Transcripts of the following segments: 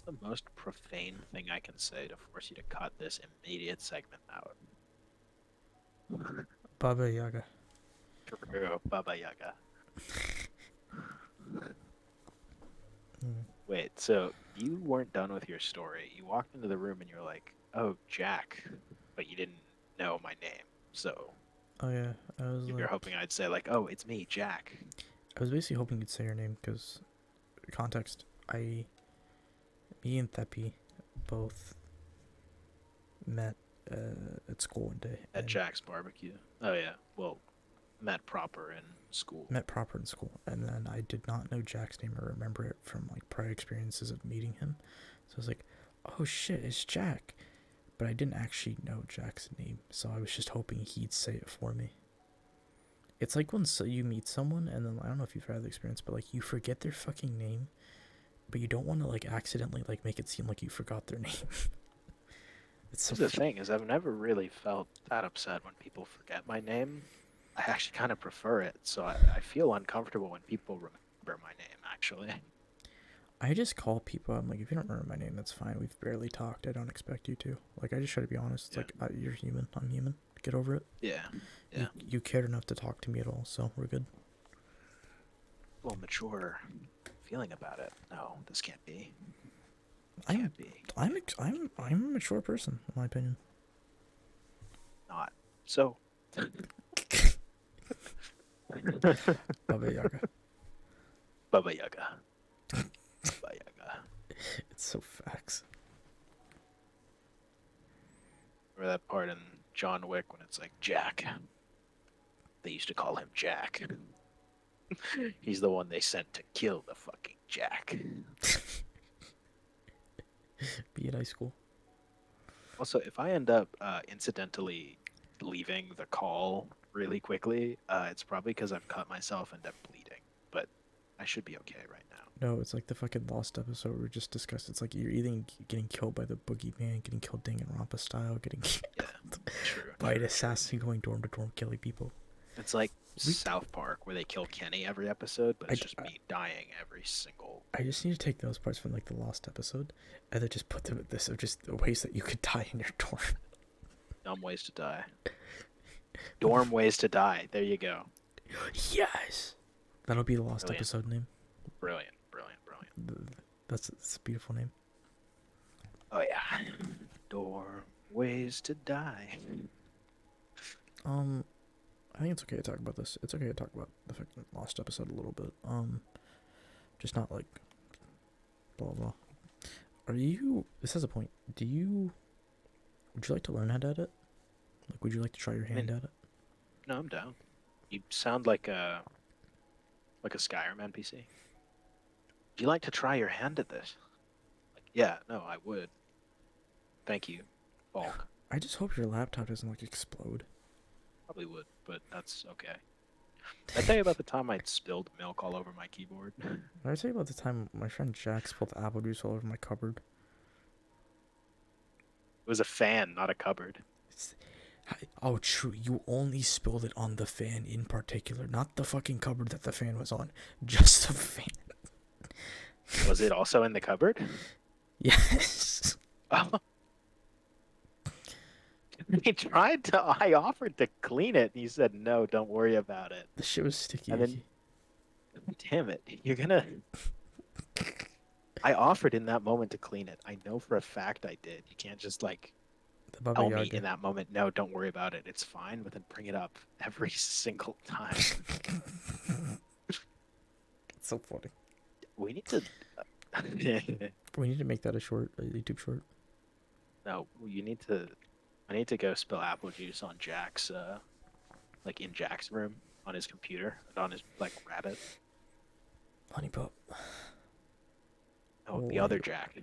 The most profane thing I can say to force you to cut this immediate segment out. Baba Yaga. True, Baba Yaga. Mm. Wait, so you weren't done with your story. You walked into the room and you're like, "Oh, Jack," but you didn't know my name. So Oh yeah, you're hoping I'd say like, "Oh, it's me, Jack." I was basically hoping you'd say your name because context. Me and Thepi both met at school one day At and Jack's barbecue. Oh yeah. Well, met proper in school. met proper in school, and then I did not know Jack's name or remember it from like prior experiences of meeting him. So I was like, "Oh shit, it's Jack," but I didn't actually know Jack's name, so I was just hoping he'd say it for me. It's like when you meet someone and then I don't know if you've had the experience, but like you forget their fucking name, but you don't want to like accidentally like make it seem like you forgot their name. It's so Here's the thing: is I've never really felt that upset when people forget my name. I actually kind of prefer it, so I feel uncomfortable when people remember my name. Actually, I just call people. I'm like, if you don't remember my name, that's fine. We've barely talked. I don't expect you to. Like, I just try to be honest. It's yeah, like you're human. I'm human. Get over it. yeah, You yeah. you cared enough to talk to me at all, so we're good. Well, mature feeling about it. No, this can't be. It I'm can't be. I'm a mature person, in my opinion. Not so. Baba Yaga. Baba Yaga. Baba Yaga. It's so facts. Remember that part in John Wick when it's like Jack? They used to call him Jack. He's the one they sent to kill the fucking Jack. Be in high school. Also, if I end up incidentally leaving the call really quickly, it's probably because I've cut myself and I'm bleeding. But I should be okay right now. No, it's like the fucking Lost episode we just discussed. It's like you're either getting killed by the boogeyman, getting killed Danganronpa style, getting Yeah, true, by an assassin going dorm to dorm killing people. It's like We, South Park where they kill Kenny every episode, but I, it's just me dying every single. I just need to take those parts from like the Lost episode, and then just put them at this of just the ways that you could die in your dorm. Dumb ways to die. Dorm ways to die. There you go. Yes, that'll be the Lost Brilliant, episode name. brilliant, brilliant, brilliant. That's a beautiful name. Oh yeah. Dorm ways to die. Um, I think it's okay to talk about this. It's okay to talk about the fucking Lost episode a little bit. Just not like blah blah. Are you? This has a point. Do you? Would you like to learn how to edit? Like, would you like to try your I hand mean, at it? no, I'm down. You sound like a Skyrim NPC. Would you like to try your hand at this? Like, yeah, no, I would. Thank you, Bulk. I just hope your laptop doesn't like explode. Probably would, but that's okay. Did I tell you about the time I spilled milk all over my keyboard? It Did I tell you about the time my friend Jack spilled apple juice all over my cupboard? was a fan, not a cupboard. It's, oh, true. You only spilled it on the fan in particular, not the fucking cupboard that the fan was on. Just the fan. Was it also in the cupboard? Yes. Oh, he tried to. I offered to clean it, and he said, "No, don't worry about it." The shit was sticky And then, icky. damn it, you're gonna. I offered in that moment to clean it. I know for a fact I did. You can't just like The Baba tell me in Yaga. that moment, "No, don't worry about it. It's fine," but then bring it up every single time. It's so funny. We need to. We need to make that a YouTube short. No, you need to. I need to go spill apple juice on Jack's, like in Jack's room on his computer and on his like rabbit. Honey pup. Oh, Oh, the other Jack.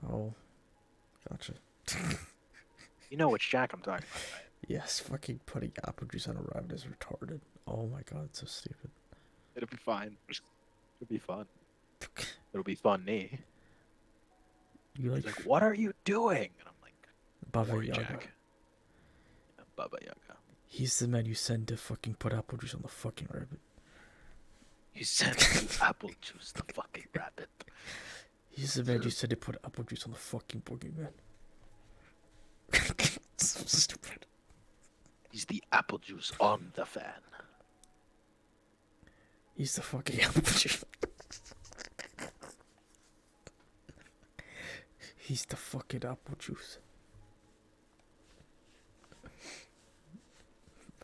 oh, gotcha. You know which Jack I'm talking about, right? Yes, fucking putting apple juice on a rabbit is retarded. Oh my god, it's so stupid. It'll be fine. It'll be fun. It'll be funny. You He's like like, "What are you doing?" And I'm like, "Don't Baba worry, Yaga? Jack." Yeah, Baba Yaga. He's the man you send to fucking put apple juice on the fucking rabbit. You sent me apple juice, the fucking rabbit. He's the man you said to put apple juice on the fucking boogeyman. So stupid. He's the apple juice on the fan. He's the fucking apple juice. He's the fucking apple juice.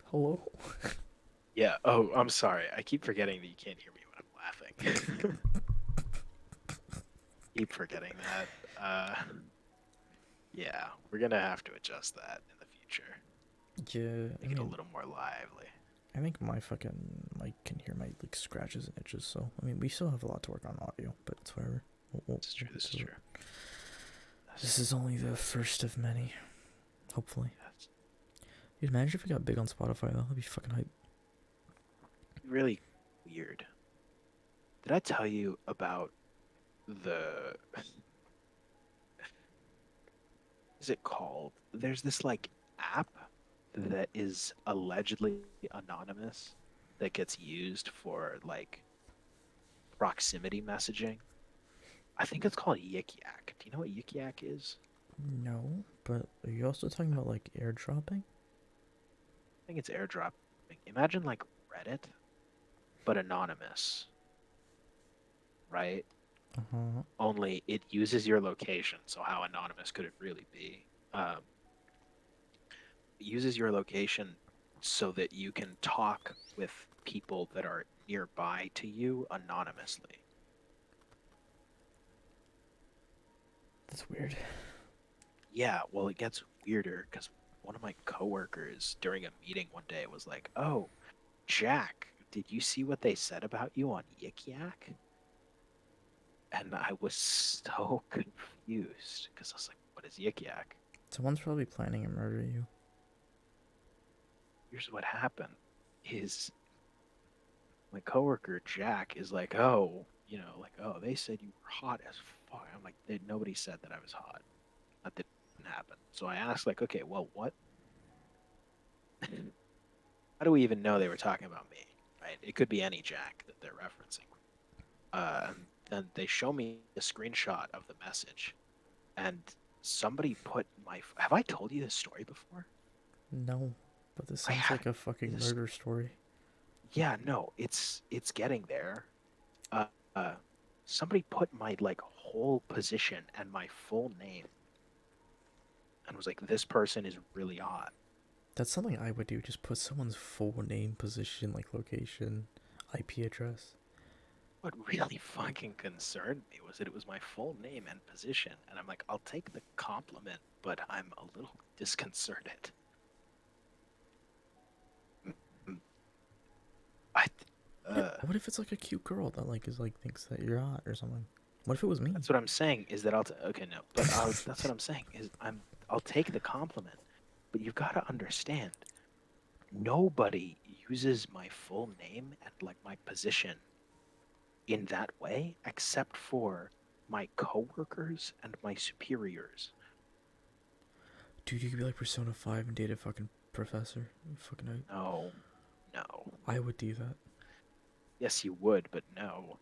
Hello? Yeah. Oh, I'm sorry. I keep forgetting that you can't hear me when I'm laughing. Keep forgetting that. Yeah, we're gonna have to adjust that in the future. Yeah, Make it a little more lively. I think my fucking mic can hear my like scratches and itches. So I mean, we still have a lot to work on audio, but it's whatever. This is true. This is true. This is only the first of many. Hopefully. That's Dude, imagine if we got big on Spotify though. That'd be fucking hype. really weird. Did I tell you about the is it called? There's this like app that is allegedly anonymous that gets used for like proximity messaging. I think it's called Yik Yak. Do you know what Yik Yak is? No, but are you also talking about like airdropping? I think it's airdropping. Imagine like Reddit, but anonymous, right? Uh huh. Only it uses your location. So how anonymous could it really be? It uses your location so that you can talk with people that are nearby to you anonymously. That's weird. Yeah, well, it gets weirder because one of my coworkers during a meeting one day was like, "Oh, Jack, did you see what they said about you on Yik Yak?" And I was so confused because I was like, "What is Yik Yak?" Someone's probably planning to murder you. Here's what happened: is my coworker Jack is like, "Oh, like, oh, they said you were hot as fuck." I'm like, "Nobody said that I was hot. That didn't happen." So I asked, like, "Okay, well, what? How do we even know they were talking about me? Right? It could be any Jack that they're referencing." And then they show me a screenshot of the message, and somebody put my. Have I told you this story before? No, but this I sounds like haven't. a fucking This. murder story. Yeah, no, it's getting there. Uh, uh, somebody put my like whole position and my full name, and was like, "This person is really hot." That's something I would do. Just put someone's full name, position, like location, IP address. What really fucking concerned me was that it was my full name and position, and I'm like, I'll take the compliment, but I'm a little disconcerted. Mm, I, What if it's like a cute girl that like is like thinks that you're hot or something? What if it was me? that's what I'm saying is that okay, no, but that's what I'm saying is I'll take the compliment, but you've got to understand, nobody uses my full name and like my position in that way except for my coworkers and my superiors. Dude, you could be like Persona 5 and date a fucking professor. Fucking No, no. I would do that. Yes, you would, but no.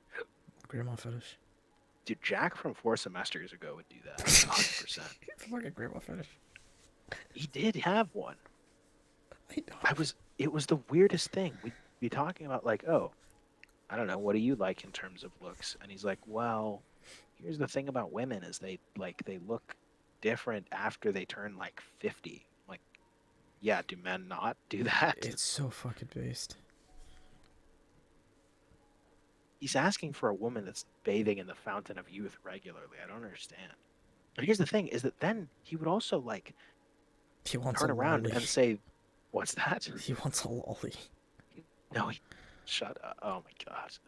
Grandma fetish. Dude, Jack from 4 semesters ago would do that, 100%. Fucking grandma fetish. He did have one. I know. It was the weirdest thing. We'd be talking about like, oh, I don't know, what do you like in terms of looks? And he's like, well, here's the thing about women is they look different after they turn like 50. I'm like, yeah, do men not do that? It's so fucking based. He's asking for a woman that's bathing in the fountain of youth regularly. I don't understand. And here's the thing is that then he would also like He wants a turn around lolly. and say, what's that? He wants a lolly. No, shut up. Oh my gosh.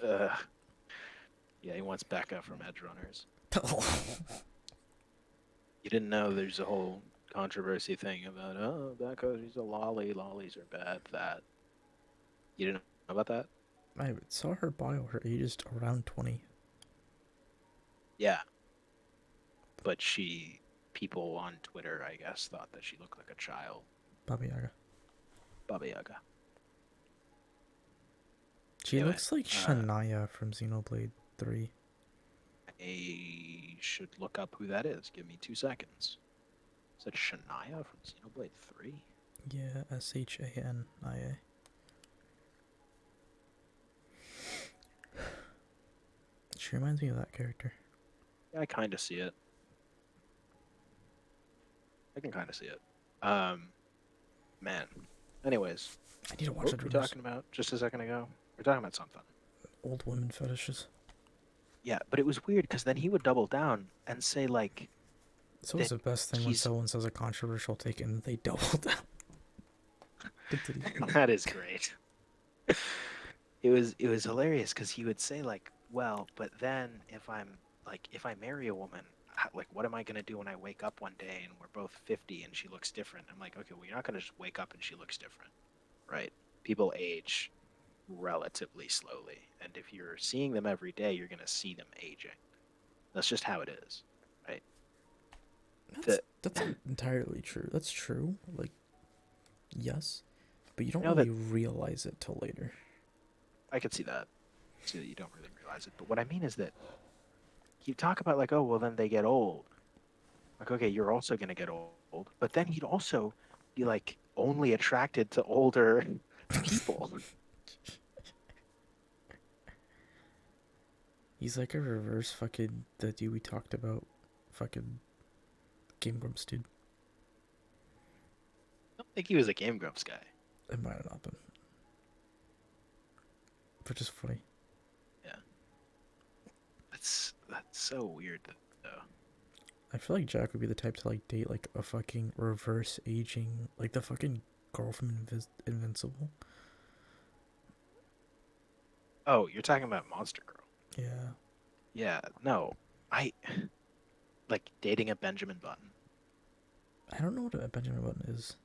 Yeah, he wants Becca from Edge Runners. You didn't know there's a whole controversy thing about, oh, Becca, she's a lolly. Lollies are bad. That. You didn't know about that? I saw her bio. Her age is around 20. Yeah. But people on Twitter, I guess, thought that she looked like a child. Baba Yaga. Baba Yaga. She Anyway, looks like Shania from Xenoblade 3. I should look up who that is. Give me 2 seconds. Is that Shania from Xenoblade 3? Yeah, Shania. She reminds me of that character. Yeah, I kind of see it. I can kind of see it. Um, man. Anyways, I need to watch what were that we rumors. talking about just a second ago? We're talking about something. Old women fetishes. Yeah, but it was weird because then he would double down and say like It's always that the best thing when he's someone says a controversial take and they double down. Continue. that is great. It was hilarious because he would say like, well, but then if I marry a woman, like what am I gonna do when I wake up one day and we're both 50 and she looks different? I'm like, okay, well you're not gonna just wake up and she looks different, right? People age relatively slowly, and if you're seeing them every day, you're gonna see them aging. That's just how it is, right? That's The that's not entirely true. That's true. Like, yes, but you I don't know that really realize it till later. I could see that. See that you don't really realize it, but what I mean is that you talk about like, oh, well, then they get old. Like, okay, you're also gonna get old, but then he'd also be like only attracted to older people. He's like a reverse fucking the dude we talked about, fucking Game Grumps dude. I don't think he was a Game Grumps guy. It might have not been, but just funny. Yeah, that's so weird though. I feel like Jack would be the type to like date like a fucking reverse aging, like the fucking girl from Invincible. Oh, you're talking about Monster Girl. Yeah, Yeah, no, I like dating a Benjamin Button. I don't know what a Benjamin Button is.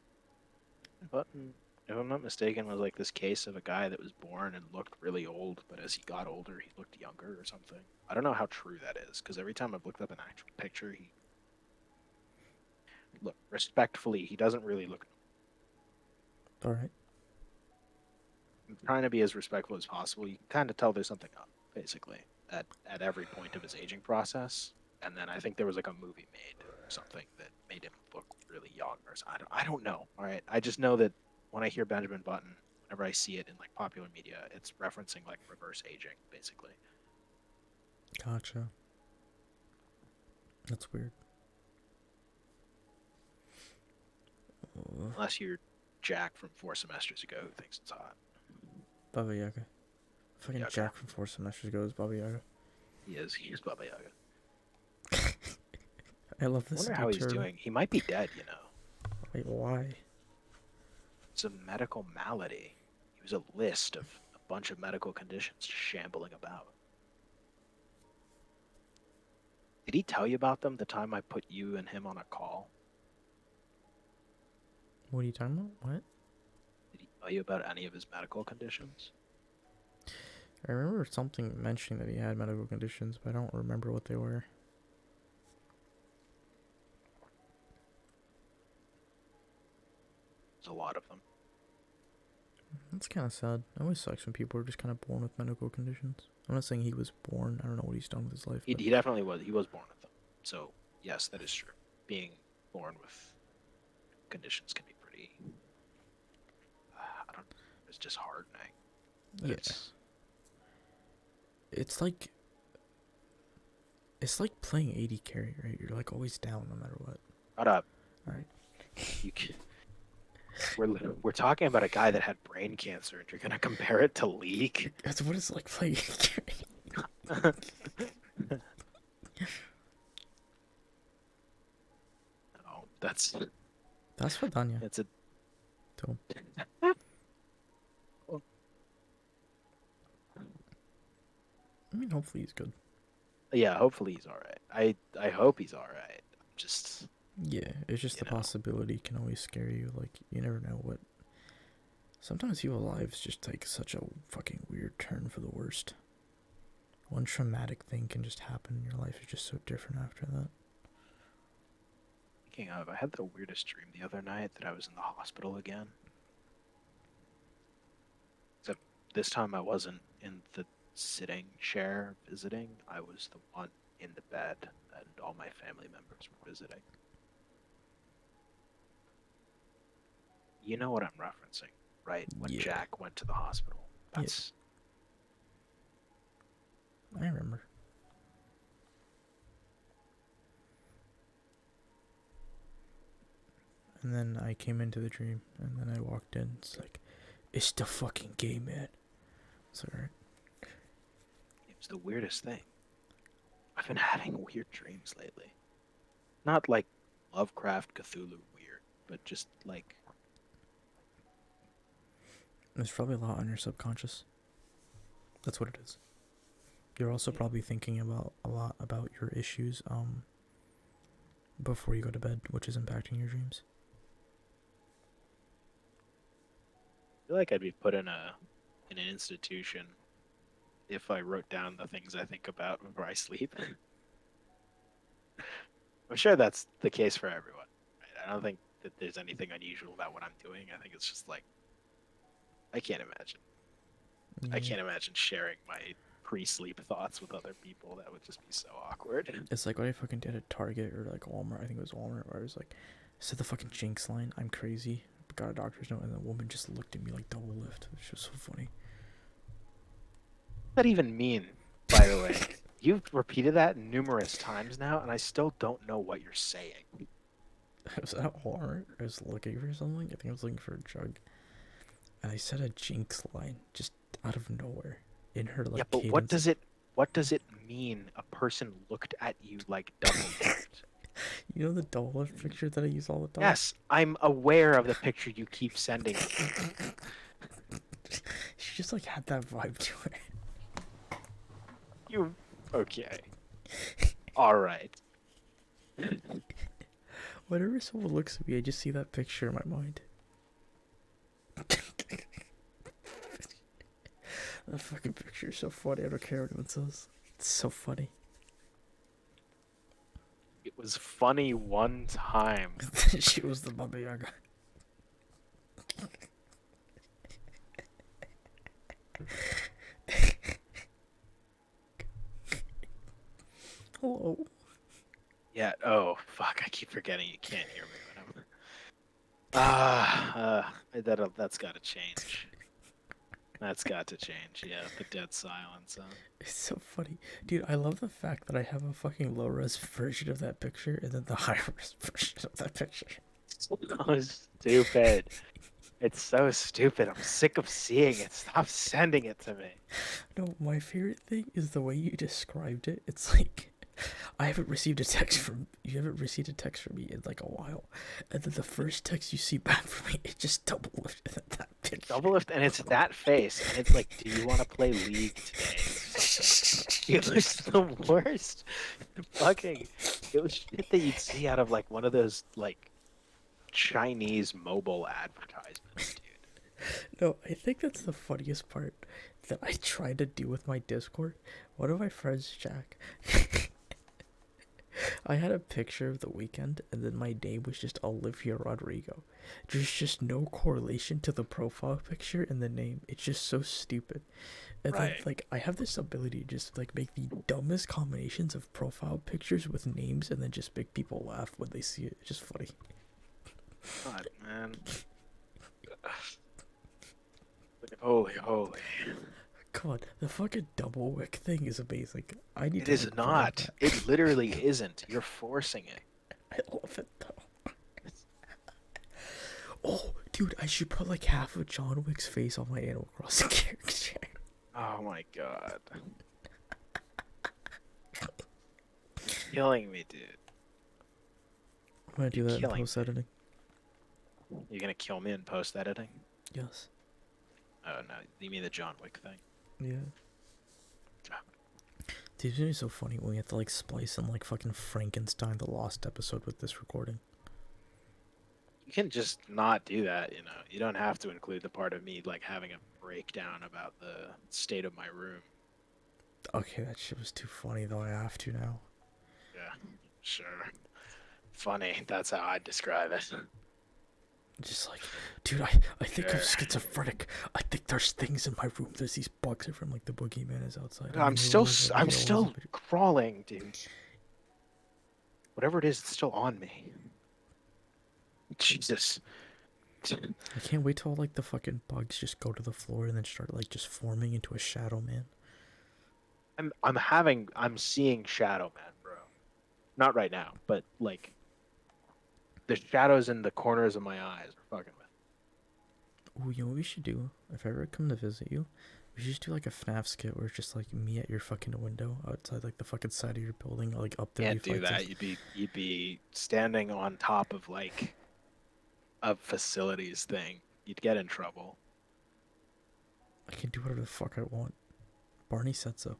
Button, if I'm not mistaken, was like this case of a guy that was born and looked really old, but as he got older, he looked younger or something. I don't know how true that is because every time I've looked up an actual picture, he look respectfully, he doesn't really look. All right, I'm trying to be as respectful as possible. You can kind of tell there's something up, basically, at every point of his aging process. And then I think there was like a movie made or something that made him look really young or something. I don't know. All right, I just know that when I hear Benjamin Button, whenever I see it in like popular media, it's referencing like reverse aging, basically. gotcha. That's weird. Unless you're Jack from 4 semesters ago who thinks it's hot. Baba Yaga. Fucking Yaga. Jack from 4 semesters ago is Baba Yaga. He is. He's Baba Yaga. I love I this wonder new how he's term. doing. He might be dead, you know. Wait, why? It's a medical malady. He was a list of a bunch of medical conditions shambling about. Did he tell you about them the time I put you and him on a call? What are you talking about? What? Did he tell you about any of his medical conditions? I remember something mentioning that he had medical conditions, but I don't remember what they were. There's a lot of them. That's kind of sad. It always sucks when people are just kind of born with medical conditions. I'm not saying he was born. I don't know what he's done with his life. He, But he definitely was. He was born with them. So, yes, that is true. Being born with conditions can be pretty, I don't know, it's just hardening. But yeah, it's like playing AD carry, right? You're like always down no matter what. Shut up. All right. You can, we're talking about a guy that had brain cancer, and you're gonna compare it to League? That's what it's like playing AD carry. No, that's That's Danya. it's a. Too. I mean, hopefully he's good. Yeah, hopefully he's all right. I hope he's all right. Just Yeah, it's just you the know, possibility can always scare you. Like, you never know what. Sometimes people's lives just take such a fucking weird turn for the worst. One traumatic thing can just happen in your life. It's just so different after that. Speaking of, I had the weirdest dream the other night that I was in the hospital again. Except this time I wasn't in the sitting chair visiting. I was the one in the bed, and all my family members were visiting. You know what I'm referencing, right? When Yeah, Jack went to the hospital. yeah, That's I remember. And then I came into the dream, and then I walked in. It's like, it's the fucking gay man. It's like, alright. it was the weirdest thing. I've been having weird dreams lately. Not like Lovecraft Cthulhu weird, but just like There's probably a lot on your subconscious. That's what it is. You're also yeah, probably thinking about a lot about your issues before you go to bed, which is impacting your dreams. I feel like I'd be put in an institution if I wrote down the things I think about before I sleep. I'm sure that's the case for everyone. Right? I don't think that there's anything unusual about what I'm doing. I think it's just like I can't imagine. I Yeah. can't imagine sharing my pre-sleep thoughts with other people. That would just be so awkward. It's like what I fucking did at Target or like Walmart. I think it was Walmart where I was like, said the fucking Jinx line. I'm crazy. Got a doctor's note, and the woman just looked at me like double lift. It was just so funny. What does that even mean, by the way? You've repeated that numerous times now, and I still don't know what you're saying. I was at Walmart. I was looking for something. I think I was looking for a drug, and I said a Jinx line just out of nowhere in her Yeah, like but cadence. what does it mean a person looked at you like double lift? You know the double lift picture that I use all the time. Yes, I'm aware of the picture you keep sending me. She just like had that vibe to her. You okay. All right. Whenever someone looks at me, I just see that picture in my mind. That fucking picture is so funny. I don't care what anyone says. It's so funny. It was funny one time. She was the Baba Yaga. Hello. Yeah, oh fuck, I keep forgetting you can't hear me when I'm that's gotta change. That's got to change. Yeah, the dead silence. It's so funny. Dude, I love the fact that I have a fucking low res version of that picture and then the high res version of that picture. So stupid. It's so stupid. I'm sick of seeing it. Stop sending it to me. No, my favorite thing is the way you described it. It's like I haven't received a text from you haven't received a text from me in like a while. And then the first text you see back from me, it just double lifted at that picture. Double lift, and it's that face, and it's like, do you want to play League today? It was the worst. Fucking, it was shit that you'd see out of like one of those like Chinese mobile advertisements, dude. No, I think that's the funniest part that I tried to do with my Discord. One of my friends, Jack, I had a picture of the weekend, and then my name was just Olivia Rodrigo. There's just no correlation to the profile picture and the name. It's just so stupid. And then, Right. like, I have this ability to just, like, make the dumbest combinations of profile pictures with names and then just make people laugh when they see it. It's just funny. God, man. Holy, holy. Come on, the fucking double wick thing is amazing. I need It to, is like, not. that. It literally isn't. You're forcing it. I love it, though. Oh, dude, I should put, like, half of John Wick's face on my Animal Crossing character. Oh my god. Killing me, dude. I'm gonna do You're that in killing post editing. You're gonna kill me in post editing? Yes. Oh no, you mean the John Wick thing? Yeah. Dude, it's gonna be so funny when we have to like splice in like fucking Frankenstein the Lost episode with this recording. You can just not do that, you know. You don't have to include the part of me like having a breakdown about the state of my room. Okay, that shit was too funny though. I have to now. Yeah, sure. Funny. That's how I'd describe it. Just like, dude, I think I'm Sure. schizophrenic. I think there's things in my room. There's these bugs are from like the boogeyman is outside. I I'm mean, he still, was I'm he always is, still but crawling, dude. Whatever it is, it's still on me. Jesus. I can't wait till like the fucking bugs just go to the floor and then start like just forming into a shadow man. I'm seeing Shadow Man, bro. Not right now, but like the shadows in the corners of my eyes are fucking with. Oh, you know what we should do? If I ever come to visit you, we should just do like a FNAF skit where it's just like me at your fucking window outside like the fucking side of your building, like up there Can't these do lights. that. You'd be standing on top of like a facilities thing. You'd get in trouble. I can do whatever the fuck I want. Barney said so.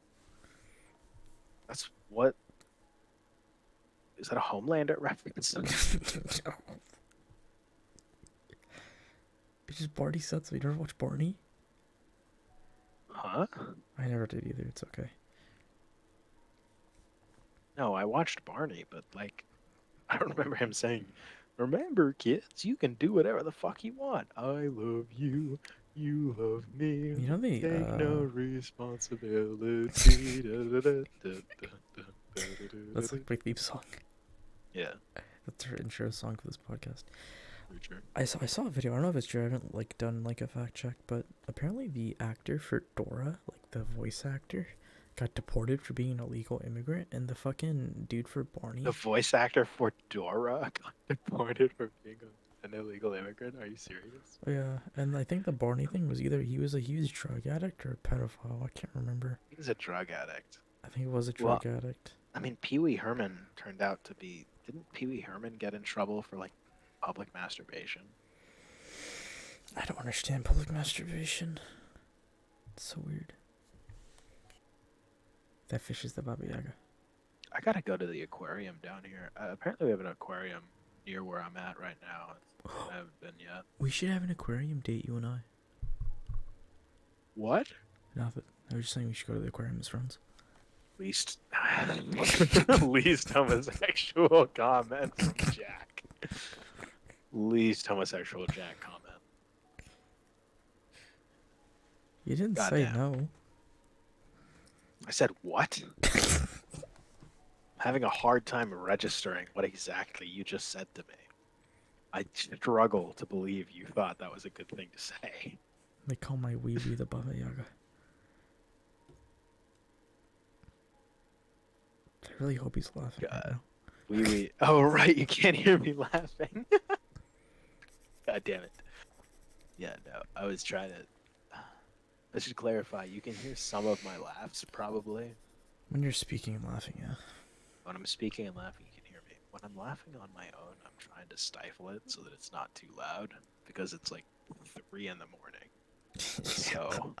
That's what is that a Homelander reference? It's just Barney said so. You never watch Barney? Huh? I never did either. It's okay. No, I watched Barney, but like I don't remember him saying, "Remember, kids, you can do whatever the fuck you want. I love you. You love me. You know the Take no responsibility." that's like my theme song. Yeah, That's our intro song for this podcast. for sure. I saw a video. I don't know if it's true. I haven't like done like a fact check, but apparently the actor for Dora, like the voice actor, got deported for being an illegal immigrant, and the fucking dude for The Barney. voice actor for Dora got deported for being an illegal immigrant. Are you serious? Oh yeah, and I think the Barney thing was either he was a huge drug addict or a pedophile. I can't remember. He's a drug addict. I think he was a Well, drug addict. I mean, Pee Wee Herman turned out to be. Didn't Pee Wee Herman get in trouble for like public masturbation? I don't understand public masturbation. It's so weird. That fish is the Baba Yaga. I gotta go to the aquarium down here. Apparently, we have an aquarium near where I'm at right now. I haven't been yet. We should have an aquarium date, you and I. What? Nothing. I was just saying we should go to the aquarium as friends. Least, least homosexual comment from Jack. Least homosexual Jack comment. You didn't say Goddamn. no. I said what? Having a hard time registering what exactly you just said to me. I struggle to believe you thought that was a good thing to say. They call my wee wee the Baba Yaga. I really hope he's laughing right now. Wee. Oh, right. You can't hear me laughing. God damn it. Yeah, no. I was trying to. I should clarify. You can hear some of my laughs, probably. When you're speaking and laughing, yeah. When I'm speaking and laughing, you can hear me. When I'm laughing on my own, I'm trying to stifle it so that it's not too loud because it's like 3 in the morning. So,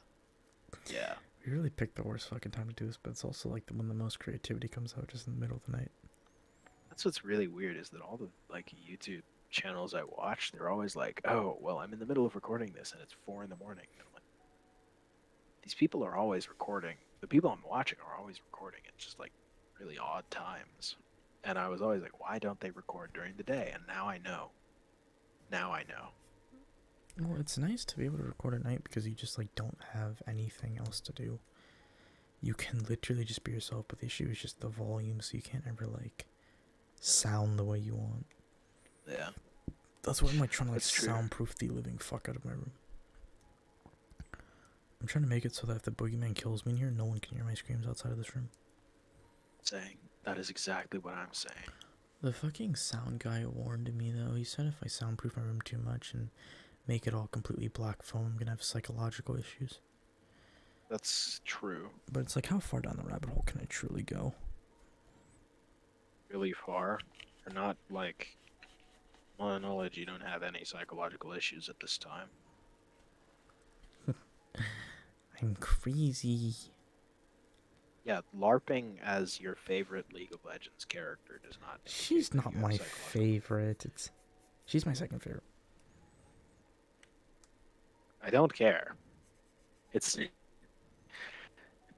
yeah. We really picked the worst fucking time to do this, but it's also like when the most creativity comes out, just in the middle of the night. That's what's really weird is that all the like YouTube channels I watch, they're always like, "Oh, well, I'm in the middle of recording this and it's 4 in the morning." And I'm like, these people are always recording. The people I'm watching are always recording at just like really odd times. And I was always like, why don't they record during the day? And now I know. Now I know. Well, it's nice to be able to record at night because you just like don't have anything else to do. You can literally just be yourself, but the issue is just the volume, so you can't ever like sound the way you want. Yeah. That's why I'm like trying to like That's true. soundproof the living fuck out of my room. I'm trying to make it so that if the boogeyman kills me in here, no one can hear my screams outside of this room. Saying that is exactly what I'm saying. The fucking sound guy warned me though. He said if I soundproof my room too much and make it all completely black foam, I'm gonna have psychological issues. That's true. But it's like, how far down the rabbit hole can I truly go? Really far. Or not like, well, in knowledge, you don't have any psychological issues at this time. I'm crazy. Yeah, LARPing as your favorite League of Legends character does not. She's not my psychological. favorite. She's my second favorite. I don't care. It's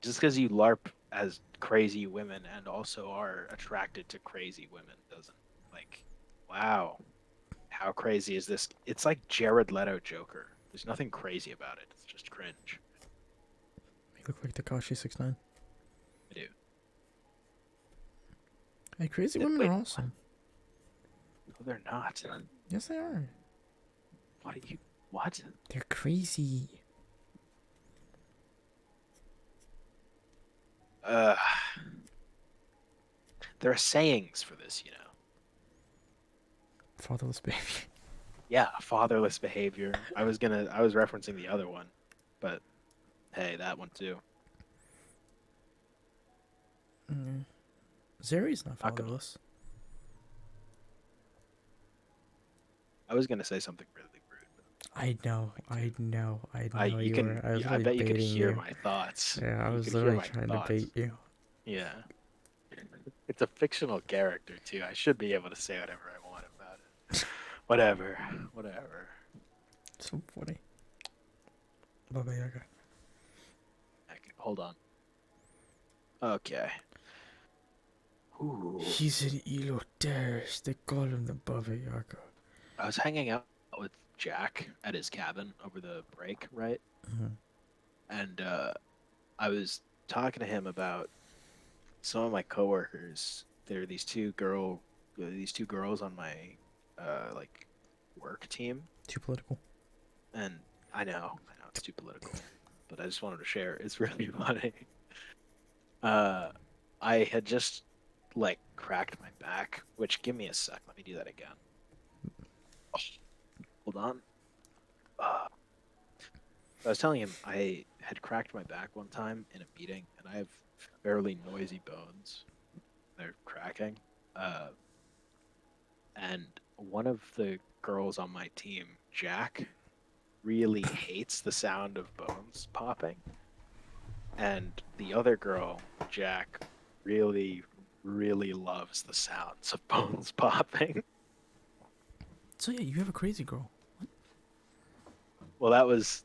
just because you LARP as crazy women and also are attracted to crazy women doesn't like. Wow, how crazy is this? It's like Jared Leto Joker. There's nothing crazy about it. It's just cringe. You look like Takashi 69. I do. Hey, crazy women Wait, are awesome. no, they're not. Yes, they are. What are you? What? They're crazy. Uh, there are sayings for this, you know. Fatherless baby. Yeah, fatherless behavior. I was referencing the other one, but hey, that one too. Zeri's not Not gonna. fatherless. I was gonna say something really rude, but I know, I'm not I going know, I to. I know you you can. were. I was I literally bet you could baiting hear you. my thoughts. Yeah, I You was could hear literally my trying to thoughts. bait you. Yeah. It's a fictional character too. I should be able to say whatever I want about it. Whatever. Whatever. So funny. Baba Yaga. Okay, hold on. Okay. Ooh. He's an eloteris. They call him the Baba Yaga. I was hanging out with Jack at his cabin over the break, right? Mm-hmm. And I was talking to him about some of my coworkers. There are these two girls on my like work team, Too political. and I know it's too political, but I just wanted to share. It's really funny. Uh, I had just like cracked my back, which give me a sec. Let me do that again. Oh, hold on. I was telling him I had cracked my back one time in a meeting, and I have fairly noisy bones. They're cracking. Uh, and one of the girls on my team, Jack, really hates the sound of bones popping. And the other girl, Jack, really, really loves the sounds of bones popping. So yeah, you have a crazy girl. Well, that was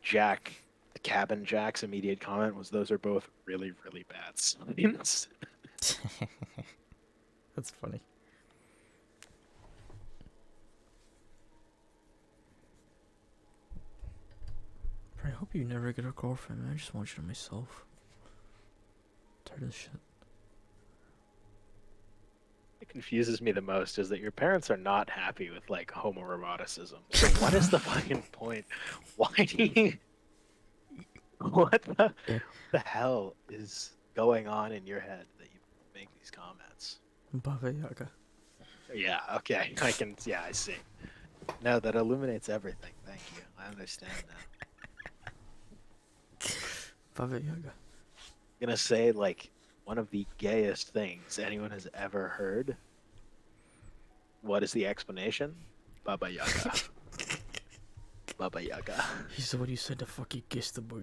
Jack. The cabin Jack's immediate comment was, "Those are both really, really bad signs." That's funny. I hope you never get a girlfriend, man. I just want you to myself. Tired of this shit. It confuses me the most is that your parents are not happy with like homoeroticism. So what is the fucking point? Why do you? What Yeah, the hell is going on in your head that you make these comments? Baba Yaga. Yeah, okay, I can. Yeah, I see. No, that illuminates everything. Thank you. I understand now. Baba Yaga. I'm gonna say like one of the gayest things anyone has ever heard. What is the explanation? Baba Yaga. Baba Yaga. He's the one you said to fucking kiss the boy.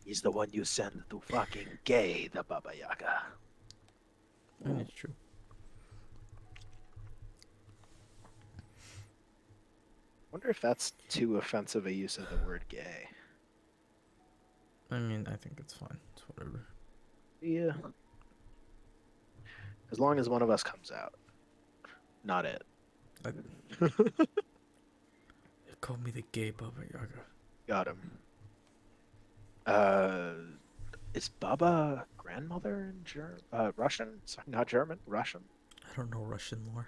He's the one you send to fucking gay, the Baba Yaga. And it's true. Wonder if that's too offensive a use of the word gay. I mean, I think it's fine. It's whatever. Yeah. As long as one of us comes out. Not it. They called me the gay Baba Yaga. Got him. Uh, is Baba grandmother in Russian? Sorry, not German. Russian. I don't know Russian lore.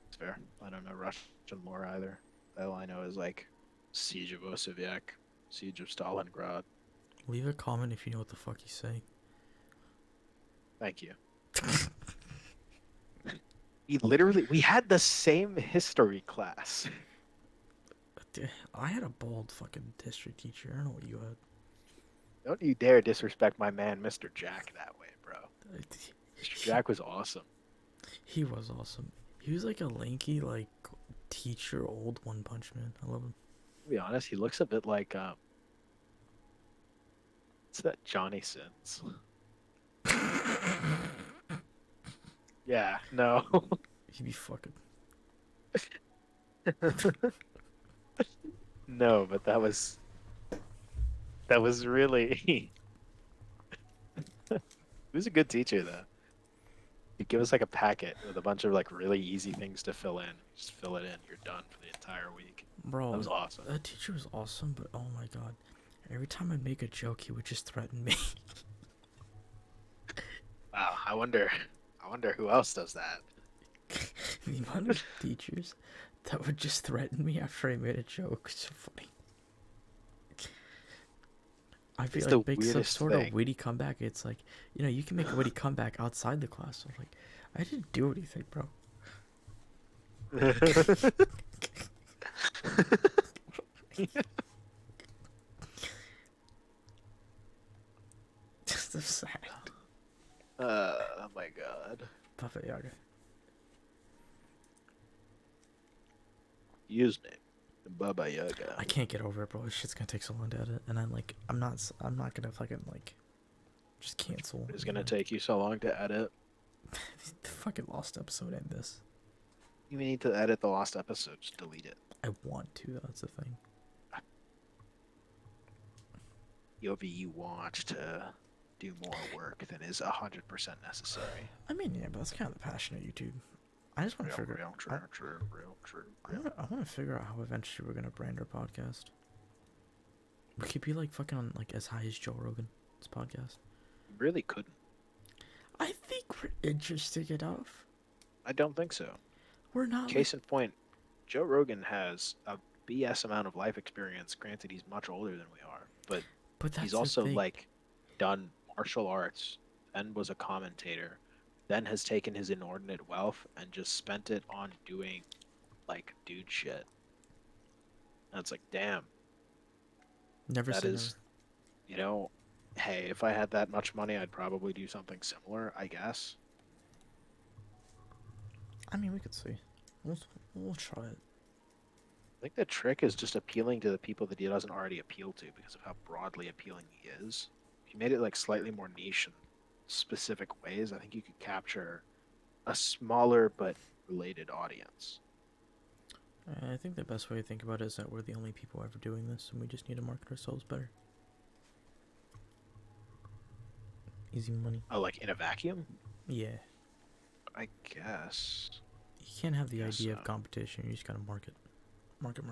It's fair. I don't know Russian lore either. All I know is like Siege of Osijek, Siege of Stalingrad. Leave a comment if you know what the fuck he's saying. Thank you. We had the same history class. I had a bald fucking history teacher. I don't know what you had. Don't you dare disrespect my man, Mr. Jack, that way, bro. Mr. Jack was awesome. He was awesome. He was like a lanky, like, teacher, old One Punch Man. I love him. To be honest, he looks a bit like what's that Johnny Sins? Yeah, no. He'd be fucking. No, but that was really he was a good teacher though. You give us like a packet with a bunch of like really easy things to fill in. Just fill it in. You're done for the entire week. That Bro, was awesome. that teacher was awesome, but oh my god. Every time I'd make a joke, he would just threaten me. Wow. I wonder who else does that. The amount of teachers that would just threaten me after I made a joke is so funny. I'd be It's like, the make some weirdest sort of thing. witty comeback. It's like, you can make a witty comeback outside the class. I'm like, I didn't do anything, bro. Just so sad. Oh my god. Papa Yaga. Username. Baba Yaga. I can't get over it, bro. This shit's gonna take so long to edit, and I'm not gonna fucking like just cancel. It's gonna take you so long to edit. The fucking lost episode and this. You need to edit the lost episode. Just delete it. I want to. That's the thing. You want to do more work than is 100% necessary. I mean, yeah, but that's kind of the passion of YouTube. I just want to figure. I want to figure out how eventually we're gonna brand our podcast. We could be like fucking on like as high as Joe Rogan's podcast. You really couldn't. I think we're interesting enough. I don't think so. We're not. Case in point, Joe Rogan has a BS amount of life experience. Granted, he's much older than we are, but that's he's also like done martial arts, then was a commentator, then has taken his inordinate wealth and just spent it on doing like dude shit. And it's like, damn. Never that say is, hey, if I had that much money, I'd probably do something similar, I guess. I mean, we could see. We'll try it. I think the trick is just appealing to the people that he doesn't already appeal to because of how broadly appealing he is. If you made it like slightly more niche in specific ways, I think you could capture a smaller but related audience. I think the best way to think about it is that we're the only people ever doing this, and we just need to market ourselves better. Easy money. Oh, like in a vacuum? Yeah. I guess. You can't have the idea of competition. You just gotta market. Market.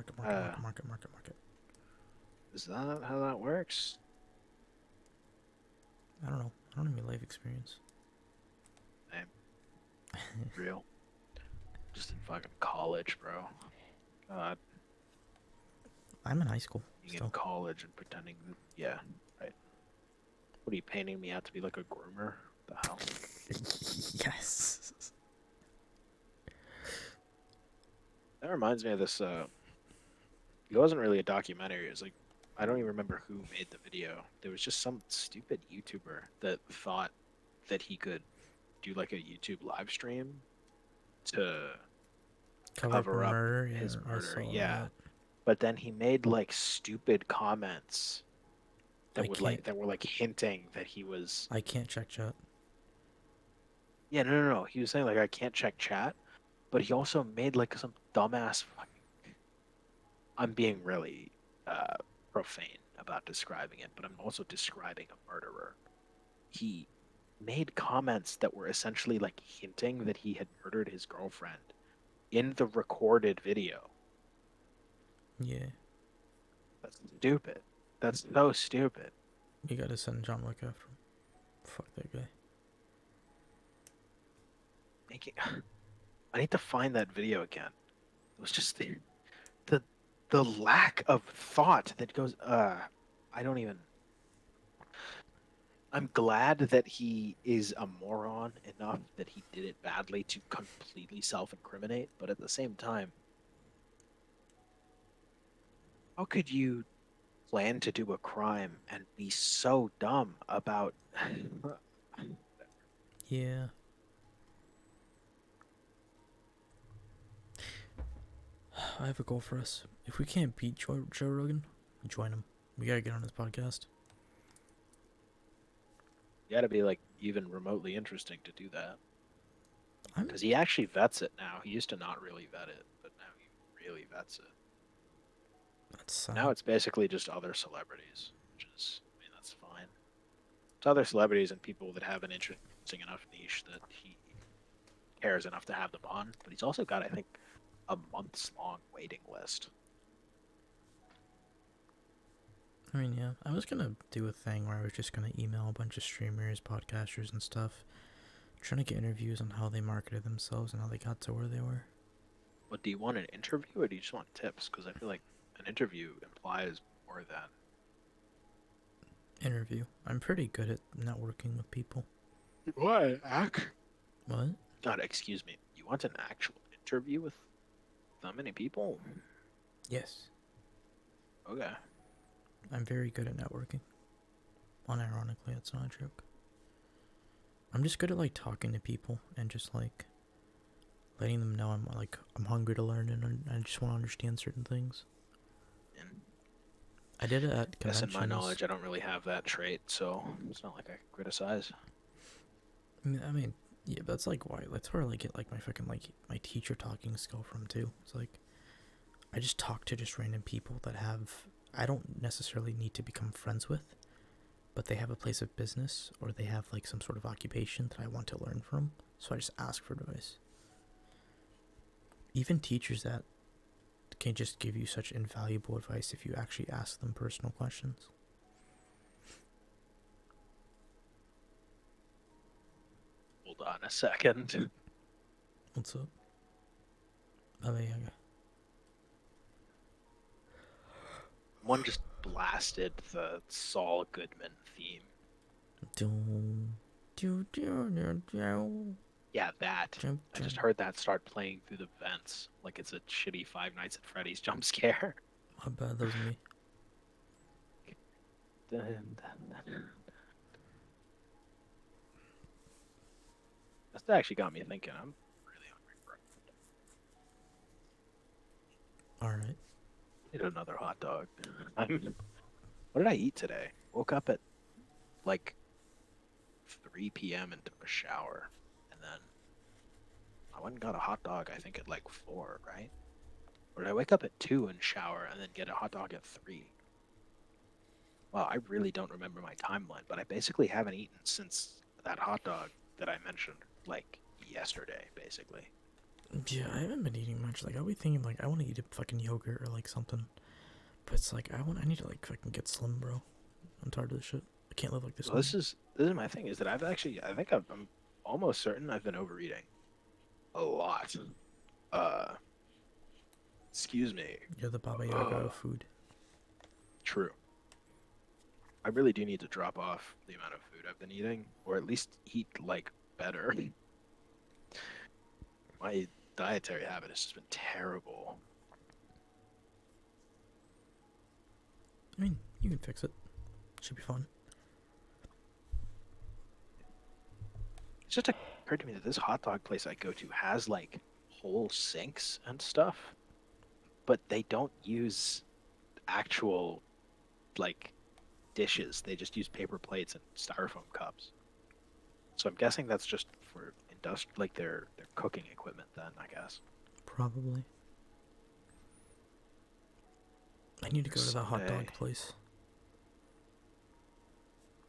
Is that how that works? I don't know. I don't have any life experience. Real. Just in fucking college, bro. God. I'm in high school. Being in college and pretending that, yeah, right. What are you painting me out to be like a groomer? What the hell? Yes. That reminds me of this. It wasn't really a documentary. It was like, I don't even remember who made the video. There was just some stupid YouTuber that thought that he could do like a YouTube live stream to cover up his murder. Yeah. That. But then he made like stupid comments that were like hinting that he was. I can't check chat. Yeah, no. He was saying like I can't check chat, but he also made like some dumbass. I'm being really profane about describing it, but I'm also describing a murderer. He made comments that were essentially like hinting that he had murdered his girlfriend in the recorded video. Yeah. That's stupid. That's so stupid. You gotta send John Wick after him. Fuck that guy. I need to find that video again. It was just the lack of thought that goes. I don't even. I'm glad that he is a moron enough that he did it badly to completely self-incriminate, but at the same time, how could you plan to do a crime and be so dumb about... Yeah. I have a goal for us. If we can't beat Joe Rogan, join him. We gotta get on his podcast. You gotta be like even remotely interesting to do that. I'm Because he actually vets it now. He used to not really vet it, but now he really vets it. that's Now it's basically just other celebrities, which is, I mean, that's fine. It's other celebrities and people that have an interesting enough niche that he cares enough to have them on, but he's also got, I think, a months long waiting list. I mean, yeah, I was gonna do a thing where I was just gonna email a bunch of streamers, podcasters, and stuff, trying to get interviews on how they marketed themselves and how they got to where they were. But do you want an interview or do you just want tips? Because I feel like an interview implies more than. Interview. I'm pretty good at networking with people. What? What? God, excuse me. You want an actual interview with that many people? Yes. Okay. I'm very good at networking. Unironically, that's not a joke. I'm just good at like talking to people and just like letting them know I'm hungry to learn and I just want to understand certain things. And I did it at guess in conventions. my knowledge, I don't really have that trait, so it's not like I can criticize. I mean, yeah, that's like why. That's where I like get like my fucking like my teacher talking skill from too. It's like I just talk to just random people that have I don't necessarily need to become friends with, but they have a place of business or they have like some sort of occupation that I want to learn from. So I just ask for advice. Even teachers that can just give you such invaluable advice if you actually ask them personal questions. Hold on a second. What's up? Oh, yeah. One just blasted the Saul Goodman theme. Yeah, that. I just heard that start playing through the vents like it's a shitty Five Nights at Freddy's jump scare. My bad, that was me. That's actually got me thinking. I'm really hungry. Alright. I need another hot dog. What did I eat today? Woke up at like 3 p.m. and took a shower, and then I went and got a hot dog. I think at like 4, right? Or did I wake up at 2 and shower and then get a hot dog at 3? Well, I really don't remember my timeline, but I basically haven't eaten since that hot dog that I mentioned, like yesterday, basically. Yeah, I haven't been eating much. Like, I'll be thinking, like, I want to eat a fucking yogurt or, like, something. But it's like, I need to, like, fucking get slim, bro. I'm tired of this shit. I can't live like this. Well, this is my thing, is that I think I'm almost certain I've been overeating a lot. Uh, excuse me. You're the Baba Yaga of food. True. I really do need to drop off the amount of food I've been eating, or at least eat like better. My dietary habit has just been terrible. I mean, you can fix it. Should be fun. It just occurred to me that this hot dog place I go to has like whole sinks and stuff, but they don't use actual like dishes. They just use paper plates and styrofoam cups. So I'm guessing that's just for like their cooking equipment then, I guess. Probably. I need to go to the hot Someday. dog place.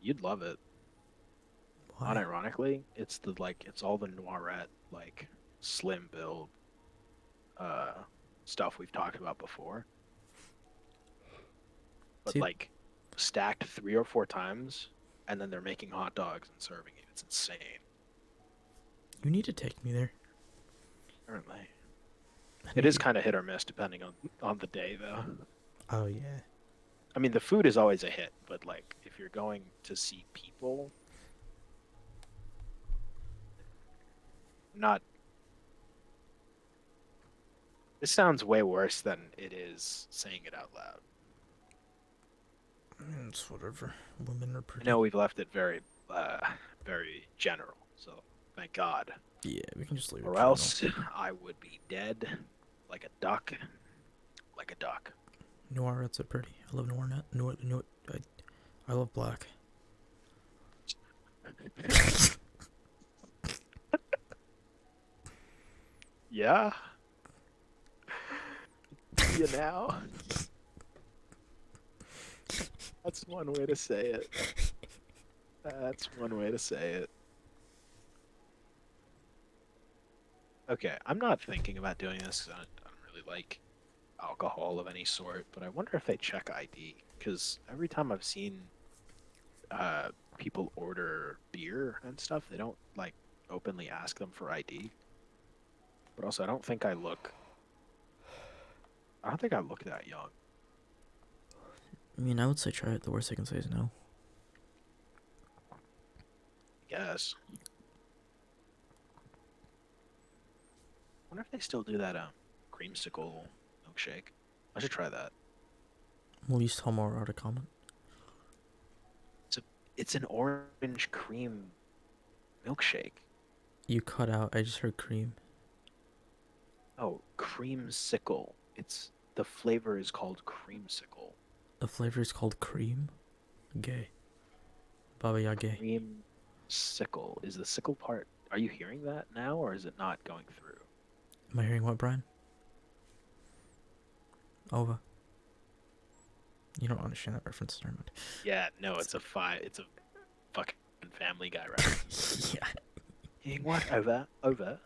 You'd love it. Why? Unironically, it's all the Noirette like slim build uh stuff we've talked about before. But See, like stacked 3 or 4 times, and then they're making hot dogs and serving you. It's insane. you need to take me there. Apparently. It is kind of hit or miss depending on the day though. Oh, yeah. I mean, the food is always a hit, but like if you're going to see people, not. This sounds way worse than it is saying it out loud. It's whatever. Women are I pretty. know we've left it very general, so thank God. Yeah, we can just leave it Or general. else I would be dead like a duck. Like a duck. Noirettes are pretty. I love Noir. I love black. Yeah? You now? That's one way to say it. That's one way to say it. Okay, I'm not thinking about doing this 'cause I don't really like alcohol of any sort, but I wonder if they check ID because every time I've seen uh people order beer and stuff, they don't like openly ask them for ID. But also, I don't think I look that young. I mean, I would say try it. The worst they can say is no. I guess. I wonder if they still do that creamsicle milkshake. I should try that. Least homoerotic comment. It's a, it's an orange cream milkshake. You cut out. I just heard cream. Oh, creamsicle. It's the flavor is called creamsicle. The flavor is called cream. Gay. Baba Yaga. Creamsicle. Is the sickle part? Are you hearing that now, or is it not going through? Am I hearing what, Brian? Over. You don't understand that reference, never mind. Yeah, no, it's a fucking Family Guy reference. Yeah. Hearing what? Over.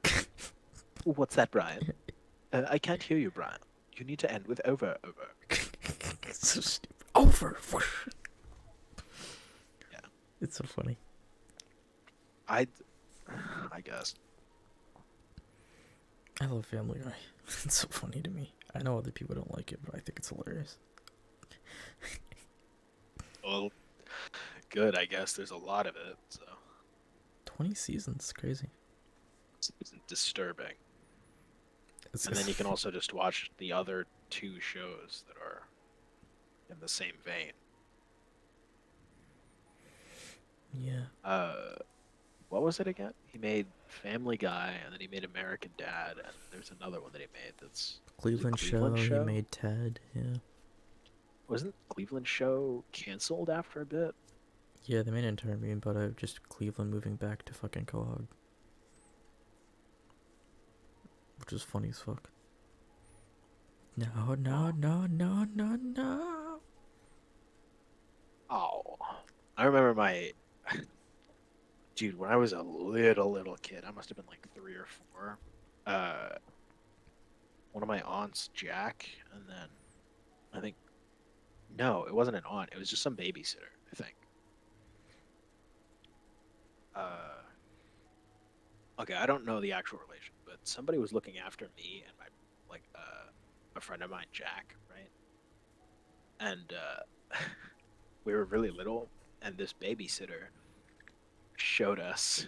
What's that, Brian? I can't hear you, Brian. You need to end with over. It's so stupid. Over. Yeah. It's so funny. I guess. I love Family Guy. It's so funny to me. I know other people don't like it, but I think it's hilarious. Well, good. I guess there's a lot of it, so 20 seasons, crazy. it's disturbing. It's And then you can also just watch the other two shows that are in the same vein. Yeah. What was it again? He made Family Guy, and then he made American Dad, and there's another one that he made that's Cleveland Cleveland show. He Show? made Ted. Yeah. Wasn't Cleveland Show canceled after a bit? Yeah, they made an entire but just Cleveland moving back to fucking Quahog. Which is funny as fuck. No. Oh, I remember my dude when I was a little kid. I must have been like 3 or 4. One of my aunts, Jack, and then I think no, it wasn't an aunt. It was just some babysitter. I think. Okay, I don't know the actual relation, but somebody was looking after me and my like a friend of mine, Jack, right? And we were really little, and this babysitter showed us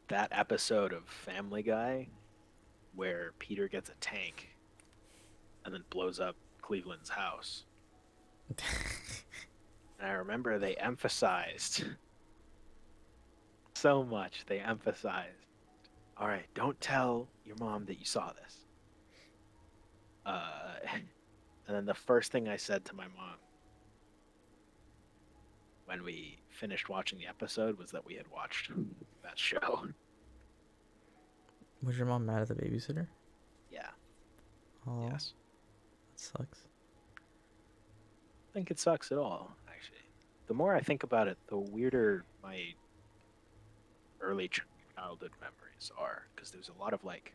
that episode of Family Guy where Peter gets a tank and then blows up Cleveland's house. And I remember they emphasized so much. They emphasized, all right, don't tell your mom that you saw this. And then the first thing I said to my mom when we finished watching the episode was that we had watched that show. Was your mom mad at the babysitter? Yeah. Oh, Yes. that sucks. I think it sucks at all, actually. The more I think about it, the weirder my early childhood memories are, because there's a lot of like,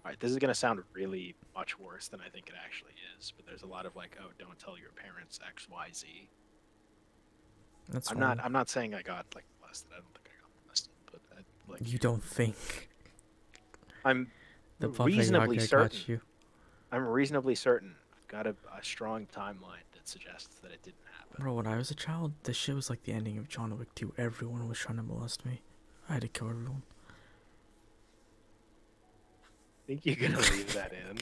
all right, this is gonna sound really much worse than I think it actually is, but there's a lot of like, oh, don't tell your parents X, Y, Z. That's I'm fine. not saying I got like molested. I don't think I got molested, but like You don't think I'm the Baba reasonably Yaga certain. got you? I'm reasonably certain. I've got a strong timeline that suggests that it didn't happen. Bro, when I was a child, this shit was like the ending of John Wick 2. Everyone was trying to molest me. I had to kill everyone. Think you're gonna leave that in?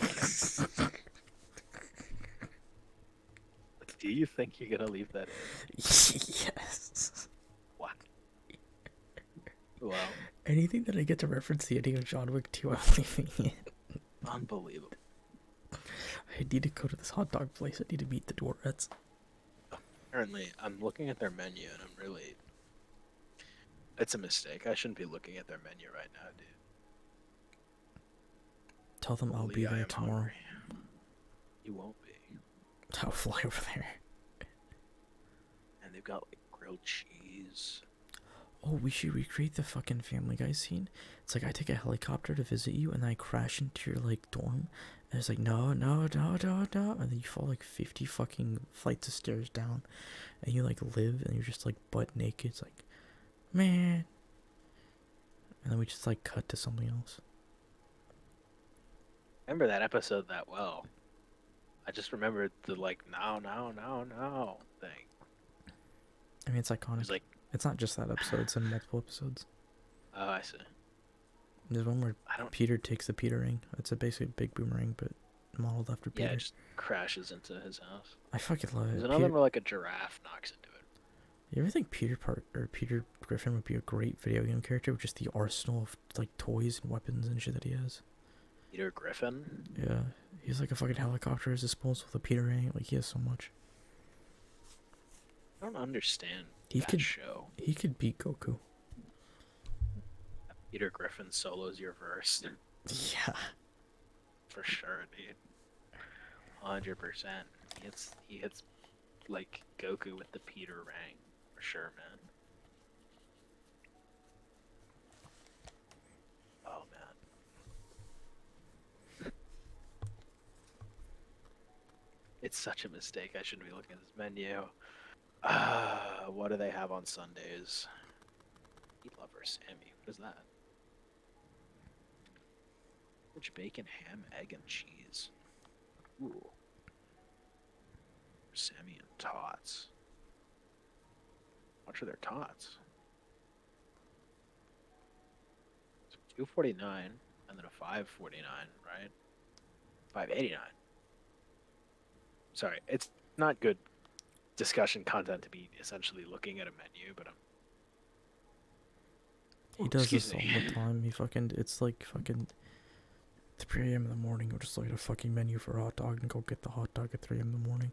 Do you think you're gonna leave that in? Yes. What? Wow. Anything that I get to reference the ending of John Wick 2, I'm leaving it. Unbelievable. I need to go to this hot dog place. I need to meet the Dwarrets. Apparently, I'm looking at their menu and I'm really. It's a mistake. I shouldn't be looking at their menu right now, dude. Tell them I'll Holy, be I there am tomorrow. hungry. You won't be. I'll fly over there. And they've got like grilled cheese. oh, we should recreate the fucking Family Guy scene. It's like I take a helicopter to visit you, and then I crash into your like dorm, and it's like no, no, no, no, no, and then you fall like 50 fucking flights of stairs down, and you like live, and you're just like butt naked. It's like, man, and then we just like cut to something else. Remember that episode that well. I just remembered the like no, no, no, no thing. I mean, it's It was iconic. like, It's not just that episode; it's in multiple episodes. oh, I see. There's one where I don't. Peter takes the Peter ring. It's a basically big boomerang, but modeled after Yeah, it Peter. just crashes into his house. I fucking love There's it. another Peter, where like a giraffe knocks into it. you ever think Peter Griffin would be a great video game character with just the arsenal of like toys and weapons and shit that he has? Peter Griffin. Yeah, he's like a fucking helicopter at his disposal with a Peter ring. Like he has so much. I don't understand He that could show. he could beat Goku. Peter Griffin solos your verse Yeah. for sure, dude. 100%. He hits like Goku with the Peter ring for sure, man. Oh man, it's such a mistake. I shouldn't be looking at this menu. What do they have on Sundays? Meat lover Sammy. What is that? Rich bacon, ham, egg, and cheese. Ooh. Sammy and tots. How much are their tots? So $2.49 and then a $5.49, right? $5.89. Sorry, it's not good discussion content to be essentially looking at a menu, but He does this all the time. It's like fucking 3 a.m. in the morning. He'll just look at a fucking menu for a hot dog and go get the hot dog at 3 a.m. in the morning.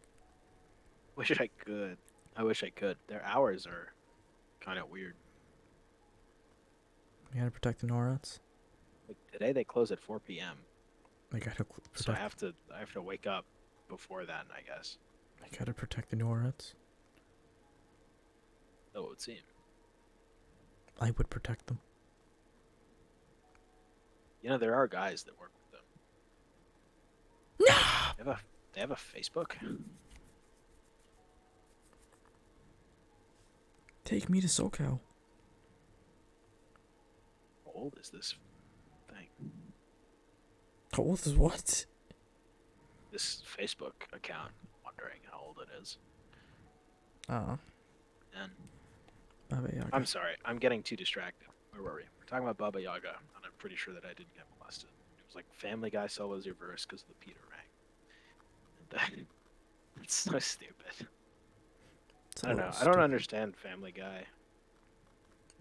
wish I could. I wish I could. Their hours are kind of weird. You gotta protect the NORADs. Like today they close at 4 p.m. I gotta protect. So I have to wake up before then, I guess. I gotta protect the NORADs. So it would seem. I would protect them. You know, there are guys that work with them. No! They have a Facebook. Take me to SoCal. How old is this thing? How old is what? This Facebook account. Wondering how old it is. Oh. And Baba Yaga. I'm sorry, I'm getting too distracted. Where were we? We're talking about Baba Yaga, and I'm pretty sure that I didn't get molested. It was like Family Guy solos your verse because of the Peter ring. And it's so stupid. I don't know. I don't understand Family Guy.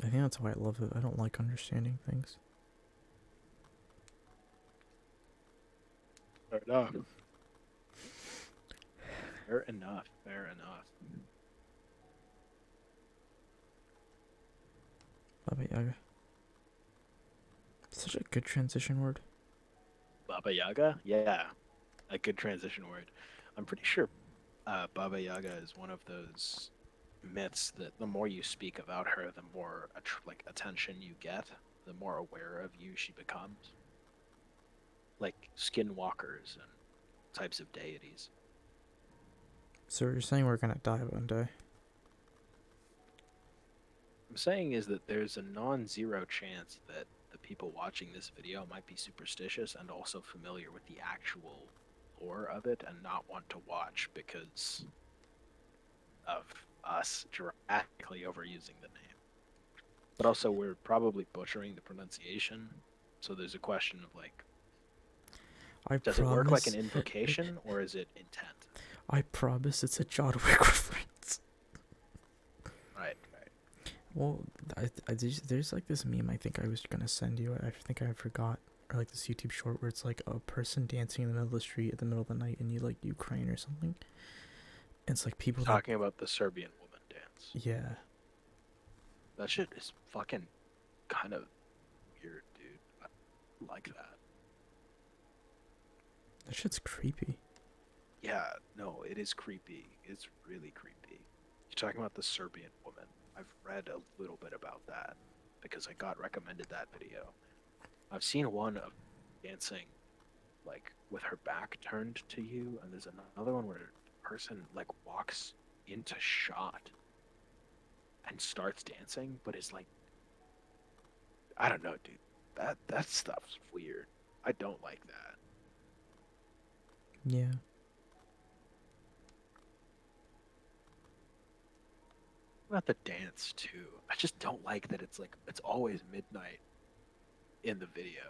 I think that's why I love it. I don't like understanding things. Fair enough. Fair enough. Fair enough. Baba Yaga. Such a good transition word. Baba Yaga? Yeah. A good transition word. I'm pretty sure Baba Yaga is one of those myths that the more you speak about her, the more attention you get, the more aware of you she becomes. Like skinwalkers and types of deities. So you're saying we're gonna die one day? I'm saying is that there's a non-zero chance that the people watching this video might be superstitious and also familiar with the actual lore of it and not want to watch because of us drastically overusing the name. But also we're probably butchering the pronunciation, so there's a question of like, does it work like an invocation or is it intent? I promise it's a John Wick reference. Right. Well, there's like this meme I think I was gonna send you. I think I forgot. Or like this YouTube short where it's like a person dancing in the middle of the street at the middle of the night in like Ukraine or something. And it's like people talking about the Serbian woman dance. Yeah. That shit is fucking kind of weird, dude. I like that. That shit's creepy. Yeah, no, it is creepy. It's really creepy. You're talking about the Serbian woman. I've read a little bit about that because I got recommended that video. I've seen one of dancing like with her back turned to you, and there's another one where the person like walks into shot and starts dancing, but is like, I don't know, dude. That stuff's weird. I don't like that. Yeah. What about the dance too? I just don't like that it's like it's always midnight in the video.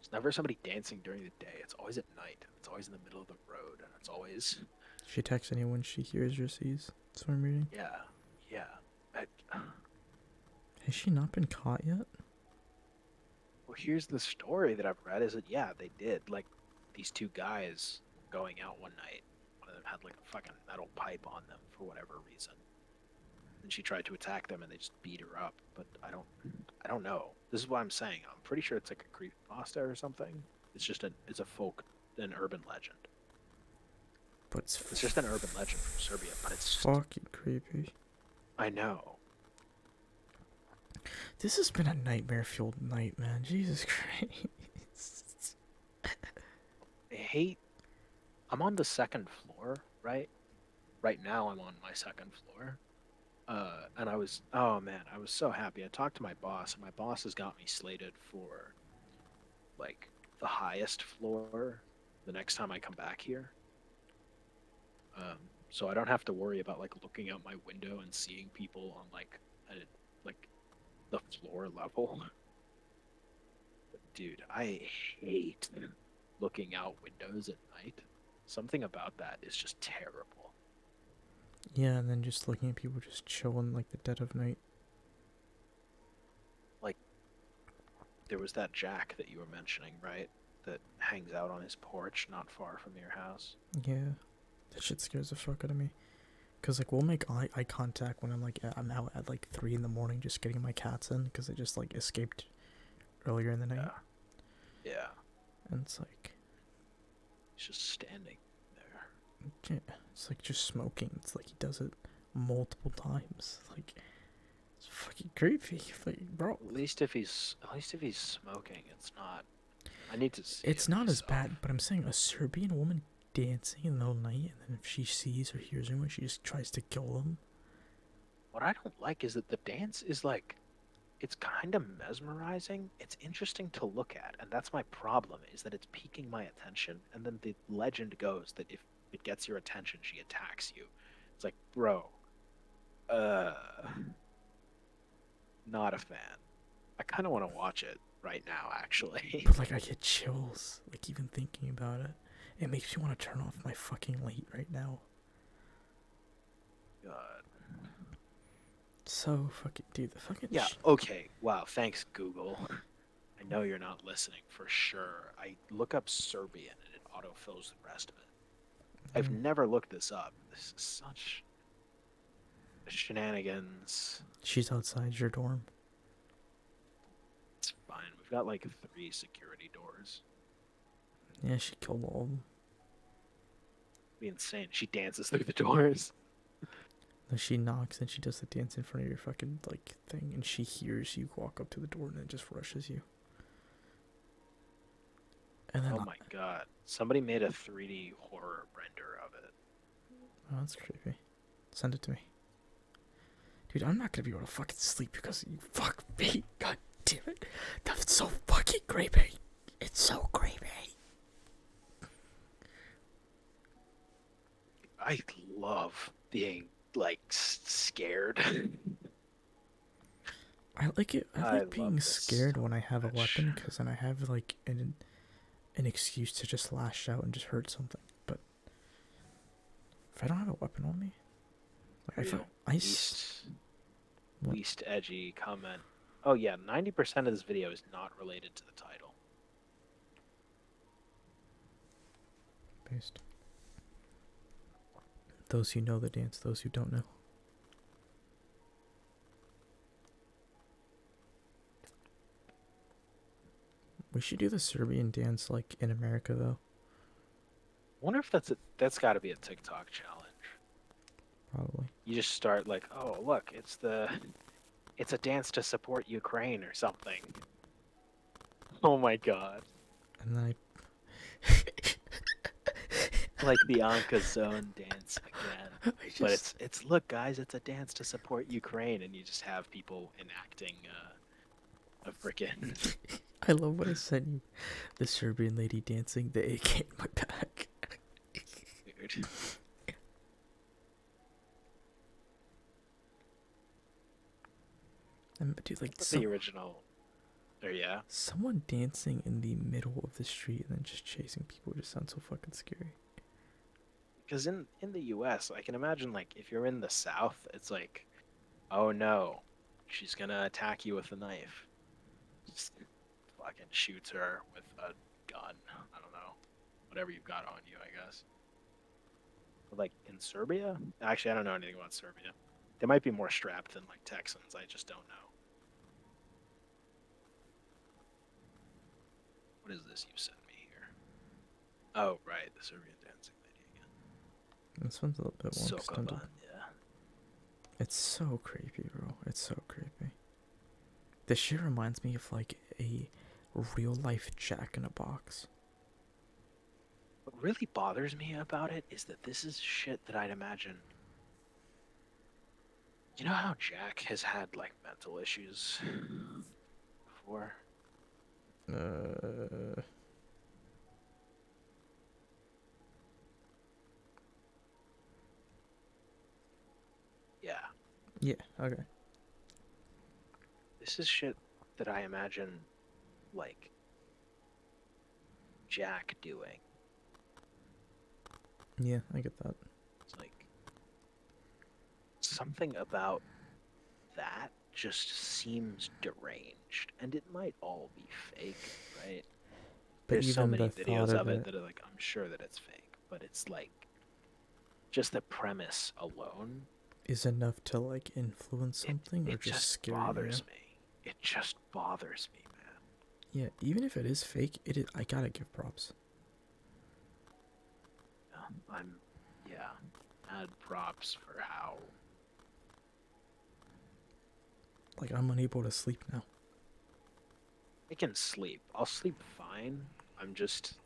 It's never somebody dancing during the day. It's always at night. It's always in the middle of the road, and it's always She texts anyone she hears or sees. That's what I'm reading. yeah, yeah. I, Has she not been caught yet? well, here's the story that I've read is that yeah, they did. Like these two guys going out one night. One of them had like a fucking metal pipe on them for whatever reason. And she tried to attack them and they just beat her up. But I don't know. This is what I'm saying. I'm pretty sure it's like a creepypasta or something. It's a folk, an urban legend. But It's just an urban legend from Serbia, but it's just, fucking creepy. I know. This has been a nightmare-fueled night, man. Jesus Christ. I hate. I'm on the second floor, right? Right now, I'm on my second floor. And oh man, I was so happy. I talked to my boss, and my boss has got me slated for like the highest floor the next time I come back here. Um, so I don't have to worry about like looking out my window and seeing people on like the floor level. But dude, I hate looking out windows at night. Something about that is just terrible. Yeah, and then just looking at people just chilling like the dead of night. Like there was that Jack that you were mentioning, right? That hangs out on his porch not far from your house. Yeah. That shit scares the fuck out of me. Cause like we'll make eye contact when I'm out at like 3 in the morning just getting my cats in because they just like escaped earlier in the night. Yeah. Yeah. And it's like, He's just standing there. yeah, it's like just smoking. It's like he does it multiple times. Like it's fucking creepy. Like, bro, At least if he's smoking, it's not. I need to see it's it not as myself. bad. But I'm saying a Serbian woman dancing in the middle of the night, and then if she sees or hears anyone, she just tries to kill them. What I don't like is that the dance is like it's kind of mesmerizing. It's interesting to look at, and that's my problem is that it's piquing my attention. And then the legend goes that if it gets your attention, she attacks you. It's like, bro, uh, not a fan. I kind of want to watch it right now, actually. But like I get chills, like even thinking about it. It makes me want to turn off my fucking light right now. God. So fucking dude, the fucking Yeah. Okay. Wow. Thanks, Google. I know you're not listening for sure. I look up Serbian and it autofills the rest of it. I've never looked this up. This is such shenanigans. She's outside your dorm. It's fine. We've got like 3 security doors. Yeah, she killed all of them. It'd be insane. She dances through the doors. Then she knocks and she does the dance in front of your fucking like thing, and she hears you walk up to the door and then just rushes you. And then Oh my god. Somebody made a 3D horror render of it. oh, that's creepy. Send it to me, dude. I'm not gonna be able to fucking sleep because you fuck me. God damn it, that's so fucking creepy. It's so creepy. I love being like scared. I like it. I I like love being this scared so when I have a much. weapon because then I have like an excuse to just lash out and just hurt something. But if I don't have a weapon on me, like Least what? least edgy comment. Oh yeah, 90% of this video is not related to the title. Based. Those who know the dance, those who don't know. We should do the Serbian dance like in America though. I wonder if that's got to be a TikTok challenge. Probably. You just start like, oh look, it's a dance to support Ukraine or something. Oh my god. And then Like the Anka Zone dance again. I But just it's look guys, it's a dance to support Ukraine, and you just have people enacting a freaking I love when I sent you the Serbian lady dancing the AK in my back. dude. And dude, like The original. Or yeah. someone dancing in the middle of the street and then just chasing people just sounds so fucking scary. Because in the US, I can imagine like if you're in the South, it's like, oh no, she's gonna attack you with a knife. Just fucking shoots her with a gun. I don't know. Whatever you've got on you, I guess. But like in Serbia? Actually, I don't know anything about Serbia. They might be more strapped than like Texans. I just don't know. What is this you sent me here? Oh, right, the Serbian dancing lady again. This one's a little bit more extended. Sokoban, yeah. It's so creepy, bro. It's so creepy. This shit reminds me of like a real life Jack in a Box. What really bothers me about it is that this is shit that I'd imagine. You know how Jack has had like mental issues before? Uh, Yeah. yeah, okay. This is shit that I imagine like Jack doing. Yeah, I get that. It's like something about that just seems deranged, and it might all be fake, right? But There's so even many the thought videos of of it it that are like, I'm sure that it's fake, but it's like just the premise alone, is enough to like influence it something or it just just scare you. bothers me. It just bothers me, man. Yeah, even if it is fake, it is, I gotta give props. I'm yeah, mad props for how Like I'm unable to sleep now. I can sleep. I'll sleep fine. I'm just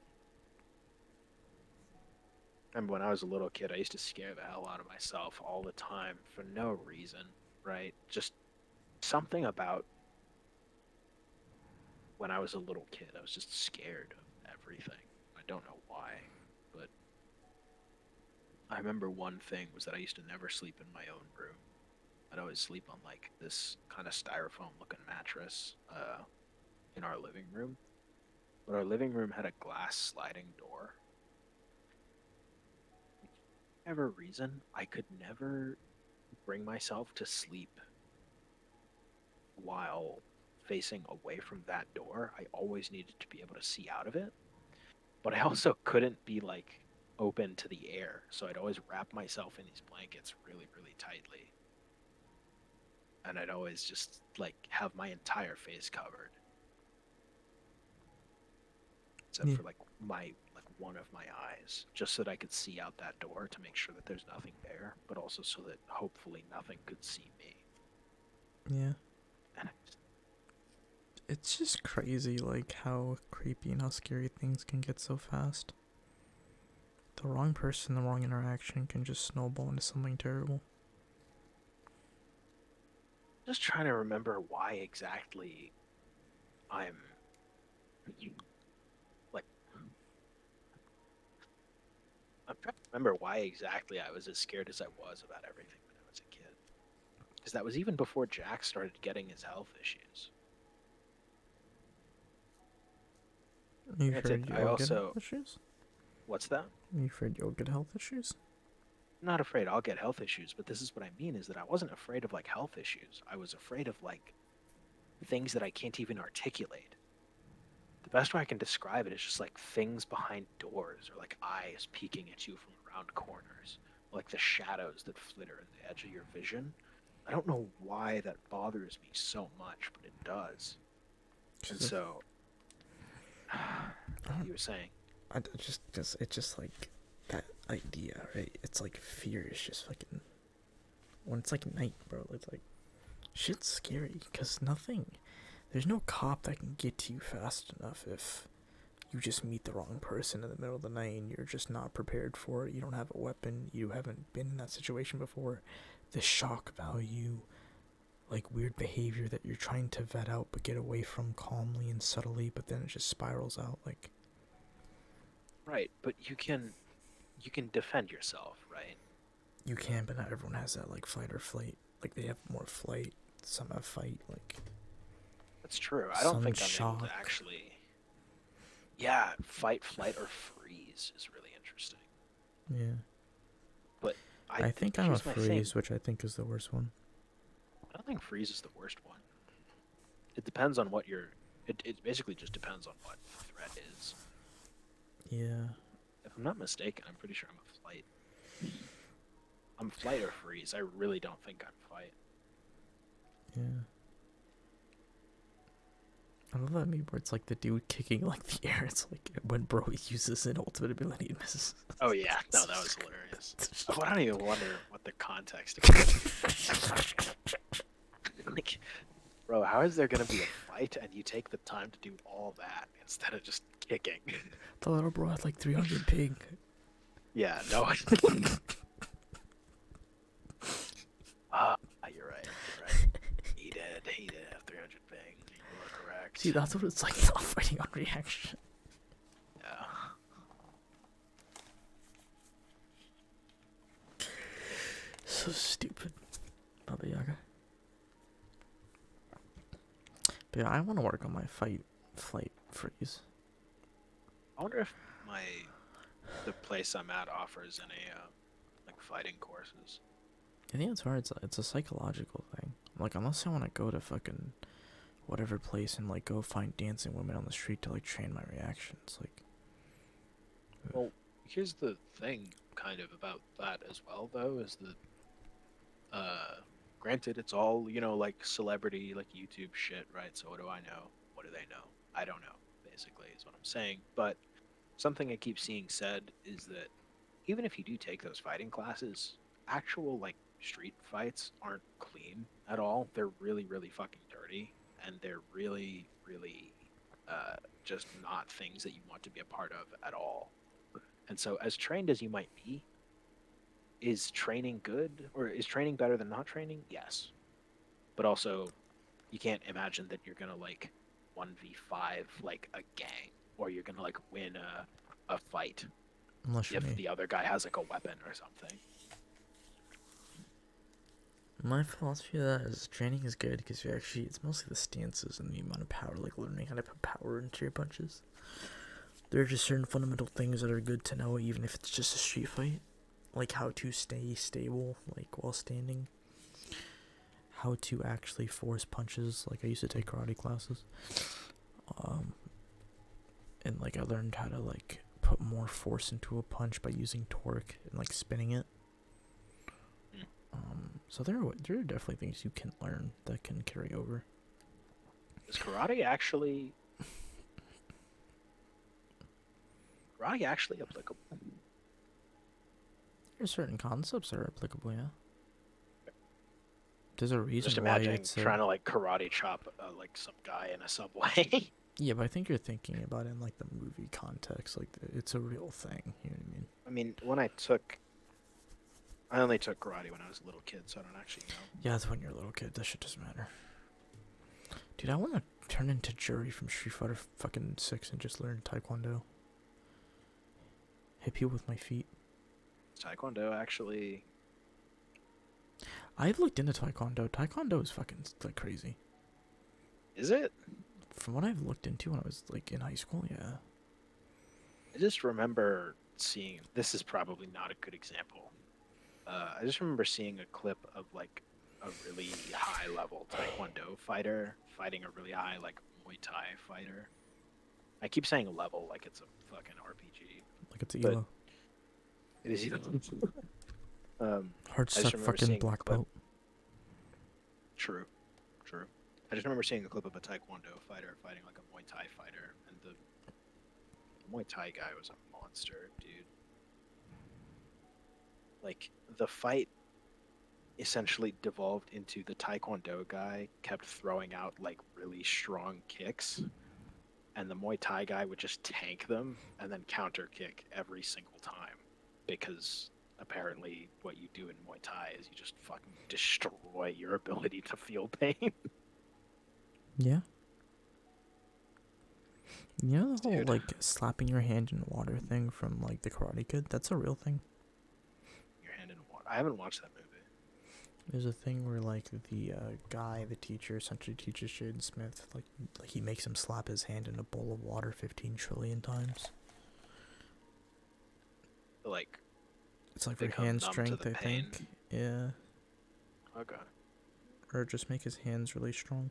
remember when I was a little kid, I used to scare the hell out of myself all the time for no reason, right? Just something about when I was a little kid, I was just scared of everything. I don't know why, but I remember one thing was that I used to never sleep in my own room. I'd always sleep on like this kind of styrofoam looking mattress in our living room. But our living room had a glass sliding door. For whatever reason, I could never bring myself to sleep while facing away from that door. I always needed to be able to see out of it, but I also couldn't be like open to the air. So I'd always wrap myself in these blankets really, really tightly. And I'd always just like have my entire face covered, except Yeah, for like one of my eyes, just so that I could see out that door to make sure that there's nothing there, but also so that hopefully nothing could see me. yeah. And It's just crazy, like how creepy and how scary things can get so fast. The wrong person, the wrong interaction can just snowball into something terrible. just trying to remember why exactly I'm like I'm trying to remember why exactly I was as scared as I was about everything when I was a kid. Because that was even before Jack started getting his health issues. Are you Granted, afraid I you'll get health also issues? what's that? Are you afraid you'll get health issues? I'm not afraid I'll get health issues, but this is what I mean is that I wasn't afraid of like health issues. I was afraid of like things that I can't even articulate. The best way I can describe it is just like things behind doors or like eyes peeking at you from around corners, like the shadows that flitter at the edge of your vision. I don't know why that bothers me so much, but it does. And Cause so, I don't, you were saying, it's just like that idea, right? It's like fear is just fucking when it's like night, bro, it's like shit's scary because there's no cop that can get to you fast enough if you just meet the wrong person in the middle of the night and you're just not prepared for it. You don't have a weapon. You haven't been in that situation before. The shock value, like weird behavior that you're trying to vet out but get away from calmly and subtly, but then it just spirals out. Like, Right, but you can defend yourself, right? you can, but not everyone has that like fight or flight. Like they have more flight. Some have fight. Like That's true. I don't some think I'm able to shock. actually. Yeah, fight, flight, or freeze is really interesting. Yeah. But I think I'm a here's my thing. freeze, which I think is the worst one. I don't think freeze is the worst one. It depends on what your. It basically just depends on what the threat is. Yeah. If I'm not mistaken, I'm pretty sure I'm a flight. I'm flight or freeze. I really don't think I'm fight. Yeah. I love that meme where it's like the dude kicking like the air. It's like when bro uses an ultimate ability and misses. Oh yeah, no, that was hilarious. Oh, I don't even wonder what the context is. Like, bro, how is there gonna be a fight and you take the time to do all that instead of just kicking? The little bro had like 300 ping. Yeah, no. You're right. You're right. He did have 300 ping. You are correct. See, that's what it's like not fighting on reaction. Yeah. So stupid. Baba Yaga. But yeah, I want to work on my flight freeze. I wonder if the place I'm at offers any like fighting courses. I think it's hard. It's a psychological thing. Like, unless I want to go to fucking whatever place and like go find dancing women on the street to like train my reactions. Like, Well, here's the thing, kind of about that as well, though, is that granted, it's all like celebrity, like YouTube shit, right? So what do I know? What do they know? I don't know. Basically, is what I'm saying. But something I keep seeing said is that even if you do take those fighting classes, actual like street fights aren't clean at all. They're really, really fucking dirty, and they're really, really just not things that you want to be a part of at all. And so, as trained as you might be, is training good or is training better than not training? Yes, but also you can't imagine that you're gonna like 1v5 like a gang, or you're gonna like win a fight unless you're if me. the other guy has like a weapon or something. My philosophy of that is training is good because it's mostly the stances and the amount of power, like learning how to put power into your punches. There are just certain fundamental things that are good to know, even if it's just a street fight. Like how to stay stable, like while standing. How to actually force punches. Like I used to take karate classes. And like I learned how to like put more force into a punch by using torque and like spinning it. So there are definitely things you can learn that can carry over. Is karate actually applicable? There's certain concepts that are applicable, yeah. There's a reason Just why imagining it's trying to like karate chop like some guy in a subway. yeah, but I think you're thinking about it in like the movie context. Like it's a real thing. You know what I mean? I mean, I only took karate when I was a little kid, so I don't actually know. Yeah, that's when you're a little kid. That shit doesn't matter. Dude, I want to turn into Jury from Street Fighter fucking 6 and just learn Taekwondo. Hit people with my feet. Taekwondo actually. I've looked into Taekwondo. Taekwondo is fucking like crazy. Is it? From what I've looked into when I was like in high school, yeah. I just remember seeing. This is probably not a good example. I just remember seeing a clip of like a really high level Taekwondo fighter fighting a really high like Muay Thai fighter. I keep saying level like it's a fucking RPG. Like it's But Elo. it is even. Hard I just stuck remember fucking seeing black a clip. belt. True. I just remember seeing a clip of a Taekwondo fighter fighting like a Muay Thai fighter, and the Muay Thai guy was a monster, dude. Like the fight essentially devolved into the Taekwondo guy kept throwing out like really strong kicks, and the Muay Thai guy would just tank them and then counter kick every single time because apparently what you do in Muay Thai is you just fucking destroy your ability to feel pain. Yeah. You know the whole Dude, like slapping your hand in water thing from like the Karate Kid? That's a real thing. your hand in water. I haven't watched that movie. There's a thing where like the guy, the teacher, essentially teaches Jaden Smith like he makes him slap his hand in a bowl of water 15 trillion times. Like It's like for become hand numb to strength, the I pain. think. Yeah. Okay. Or just make his hands really strong.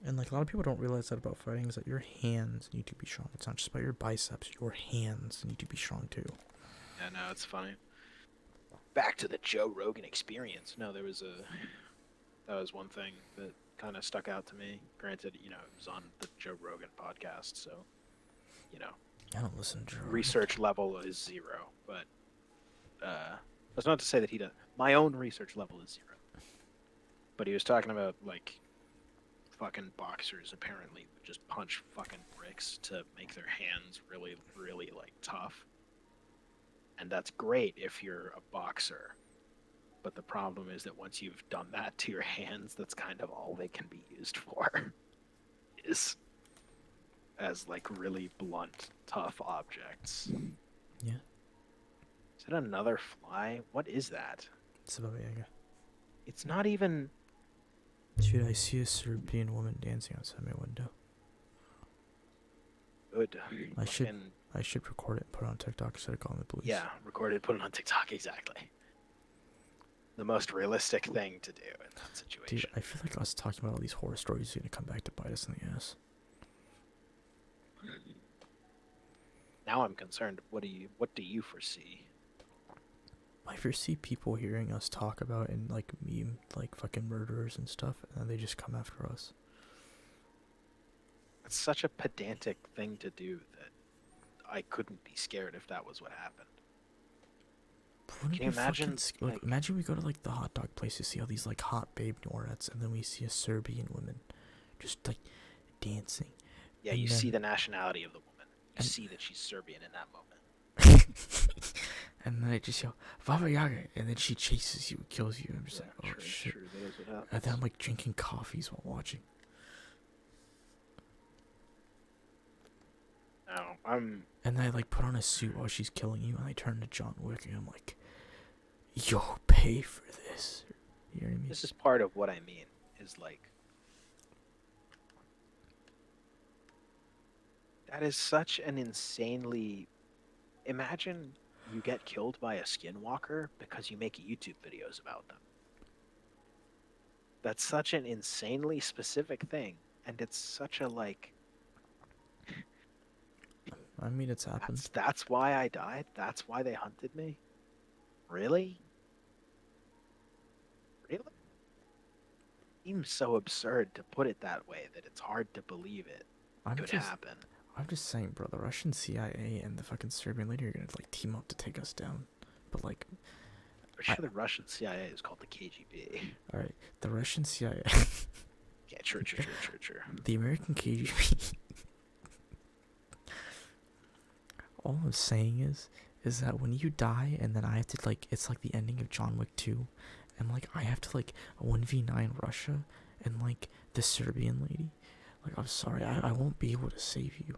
And like a lot of people don't realize that about fighting is that your hands need to be strong. It's not just about your biceps. Your hands need to be strong too. Yeah, no, it's funny. Back to the Joe Rogan experience. No, that was one thing that kind of stuck out to me. Granted, it was on the Joe Rogan podcast, so you know, I don't listen to Joe Rogan. research level is 0. But that's not to say that he does. My own research level is 0. But he was talking about like fucking boxers apparently would just punch fucking bricks to make their hands really, really like tough. And that's great if you're a boxer. But the problem is that once you've done that to your hands, that's kind of all they can be used for. Is as like really blunt, tough objects. Yeah. Is it another fly? What is that? It's about Yaga. It's not even. Dude, I see a Serbian woman dancing outside my window. Good. I should record it and put it on TikTok instead of calling the police. Yeah, record it, put it on TikTok, exactly. The most realistic thing to do in that situation. Dude, I feel like us talking about all these horror stories is gonna come back to bite us in the ass. Now I'm concerned. What do you foresee? I foresee people hearing us talk about and like meme like fucking murderers and stuff, and then they just come after us. It's such a pedantic thing to do that I couldn't be scared if that was what happened. Wouldn't Can you it be fucking imagine? like, imagine we go to like the hot dog place to see all these like hot babe Norettes, and then we see a Serbian woman just like dancing. Yeah, and you then, see the nationality of the woman. You and- see that she's Serbian in that moment. And then I just yell, Baba Yaga, and then she chases you and kills you. I'm just like, oh shit. True, that is what happens. And then I'm like drinking coffees while watching. No, I'm. And then I like put on a suit while she's killing you, and I turn to John Wick, and I'm like, yo, pay for this. You know what I mean? This is part of what I mean. Is like. That is such an insanely. Imagine you get killed by a skinwalker because you make YouTube videos about them. That's such an insanely specific thing, and it's such a like. I mean, it's happened. That's why I died. That's why they hunted me. Really? Really? Seems so absurd to put it that way that it's hard to believe it could happen. I'm just saying, bro, the Russian CIA and the fucking Serbian lady are gonna like team up to take us down. But like, I'm sure the Russian CIA is called the KGB. all right, the Russian CIA, Yeah, true. the American KGB. All I'm saying is that when you die and then I have to like, it's like the ending of John Wick 2, and like I have to like 1v9 Russia and like the Serbian lady. Like, I'm sorry, I won't be able to save you.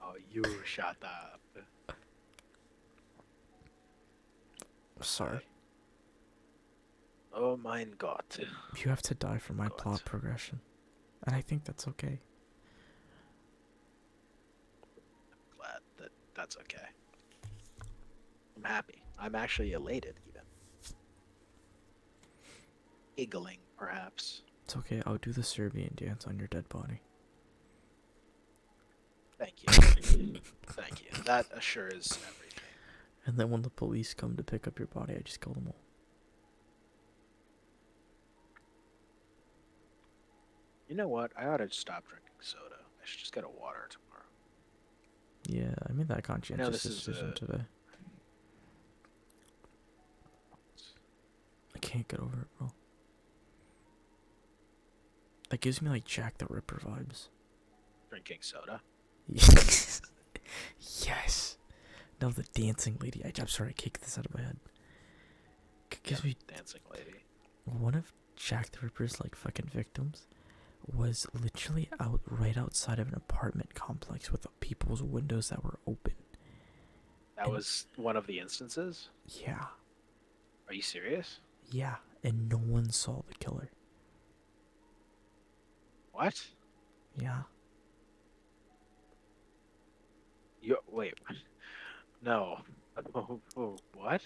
Oh, you shut up. I'm sorry. Oh mein Gott. You have to die for my God. plot progression. And I think that's okay. Glad that that's okay. I'm happy. I'm actually elated, even. Giggling, perhaps. It's okay, I'll do the Serbian dance on your dead body. Thank you. Thank you. That assures everything. And then when the police come to pick up your body, I just kill them all. You know what? I ought to stop drinking soda. I should just get a water tomorrow. Yeah, I made that conscientious this is decision today. I can't get over it, bro. That gives me like Jack the Ripper vibes. drinking soda. Yes. No, the dancing lady. I'm sorry, I kicked this out of my head. Gives me dancing lady. one of Jack the Ripper's like fucking victims was literally right outside of an apartment complex with people's windows that were open. That was one of the instances? Yeah. Are you serious? Yeah, and no one saw the killer. What? Yeah. Wait. No. What?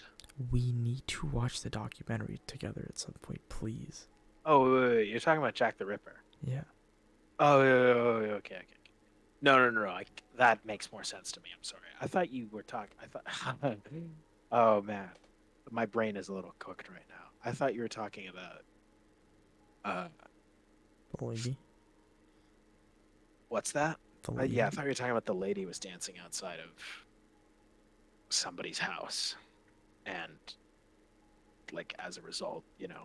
We need to watch the documentary together at some point, please. Oh, wait. You're talking about Jack the Ripper. Yeah. Oh, okay. No. That makes more sense to me. I'm sorry. I thought you were talking. I thought. Oh man, my brain is a little cooked right now. I thought you were talking about. The lady? What's that? The lady? Yeah, I thought you were talking about the lady was dancing outside of somebody's house, and like as a result, Yeah.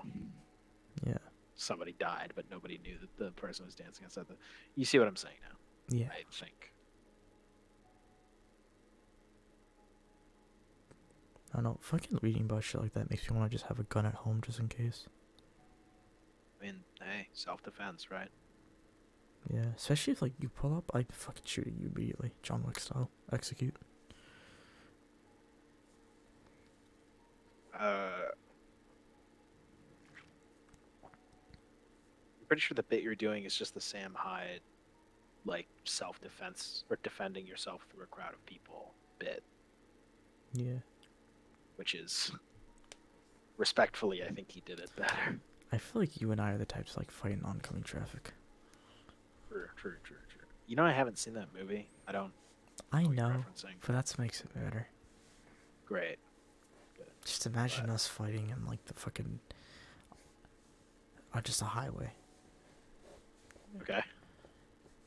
somebody died, but nobody knew that the person was dancing outside the. You see what I'm saying now? Yeah. I think. I don't know. Fucking reading about shit like that makes me want to just have a gun at home just in case. I mean, hey, self-defense, right? Yeah, especially if like you pull up, I'd fucking shoot at you immediately, John Wick style. Execute. I'm pretty sure the bit you're doing is just the Sam Hyde, like self-defense or defending yourself through a crowd of people bit. Yeah. Which is, respectfully, I think he did it better. I feel like you and I are the types to like fight in oncoming traffic. True. You know, I haven't seen that movie. I don't. I know, but that makes it better. Great. Good. Just imagine us fighting in like the fucking, just a highway. Okay.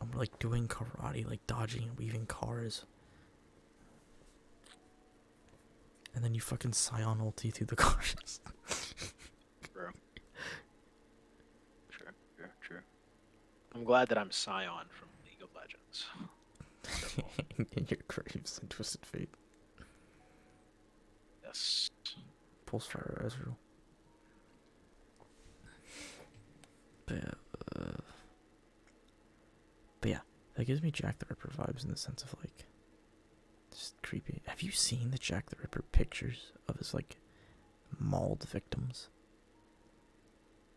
And we're like doing karate, like dodging and weaving cars. And then you fucking Scion ulti through the cars. True. I'm glad that I'm Scion from League of Legends. In your graves and Twisted Fate. Yes. Pulsefire Ezreal. But yeah, that gives me Jack the Ripper vibes in the sense of like, just creepy. Have you seen the Jack the Ripper pictures of his like mauled victims?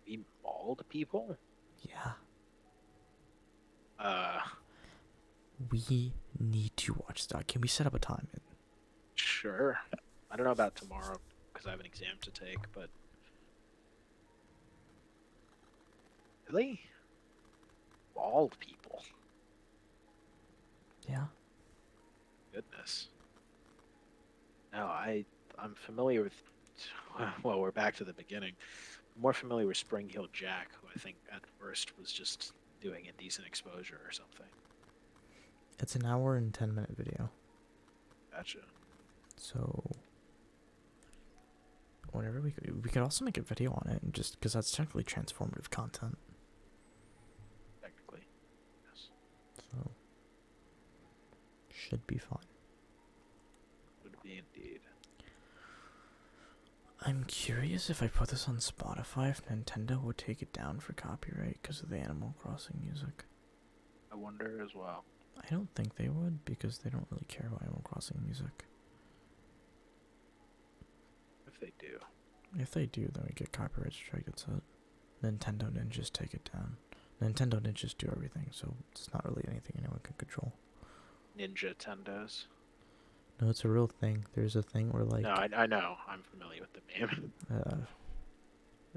He mauled people? Yeah. We need to watch that. Can we set up a time? Sure. I don't know about tomorrow because I have an exam to take, but really? Mauled people? Yeah. Goodness. No, I'm familiar with. Well, we're back to the beginning. I'm more familiar with Spring Heel Jack, who I think at first was just doing indecent exposure or something. It's an hour and 10-minute video. Gotcha. So whenever we could also make a video on it, and just because that's technically transformative content. Technically, yes. So should be fine. Would be indeed. I'm curious if I put this on Spotify, if Nintendo would take it down for copyright because of the Animal Crossing music. I wonder as well. I don't think they would because they don't really care about Animal Crossing music. If they do. If they do, then we get copyright strike, that's it. Nintendo didn't just take it down. Nintendo didn't just do everything, so it's not really anything anyone can control. Ninja Tendos. No, it's a real thing. There's a thing where like... No, I know. I'm familiar with the name.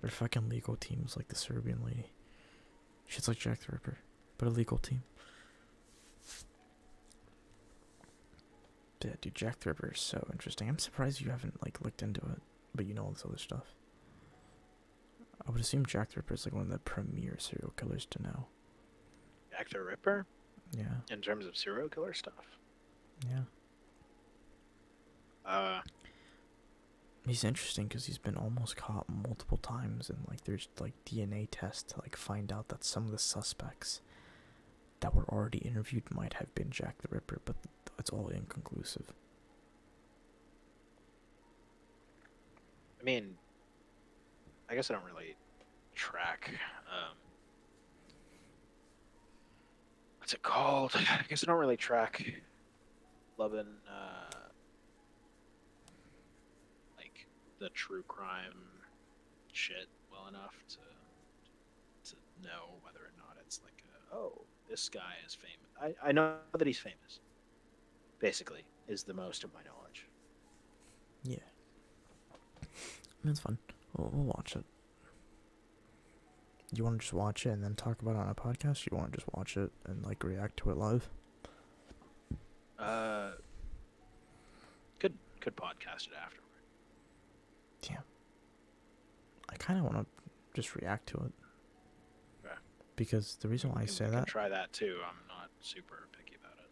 They're fucking legal teams like the Serbian lady. Shit's like Jack the Ripper, but a legal team. Yeah, dude, Jack the Ripper is so interesting. I'm surprised you haven't like looked into it, but you know all this other stuff. I would assume Jack the Ripper is like one of the premier serial killers to know. Jack the Ripper? Yeah. in terms of serial killer stuff. Yeah. Uh, He's interesting because he's been almost caught multiple times, and like there's like DNA tests to like find out that some of the suspects that were already interviewed might have been Jack the Ripper, but it's all inconclusive. I mean, I guess I don't really track. What's it called? I guess I don't really track loving like the true crime shit well enough to know whether or not it's like oh, this guy is famous. I know that he's famous. Basically, is the most of my knowledge. Yeah. I mean, it's fun. We'll watch it. You want to just watch it and then talk about it on a podcast? Or you want to just watch it and like react to it live? Uh, could podcast it afterward. Yeah. I kind of want to just react to it. Okay. Because the reason why I say we that... can try that too. I'm not super picky about it.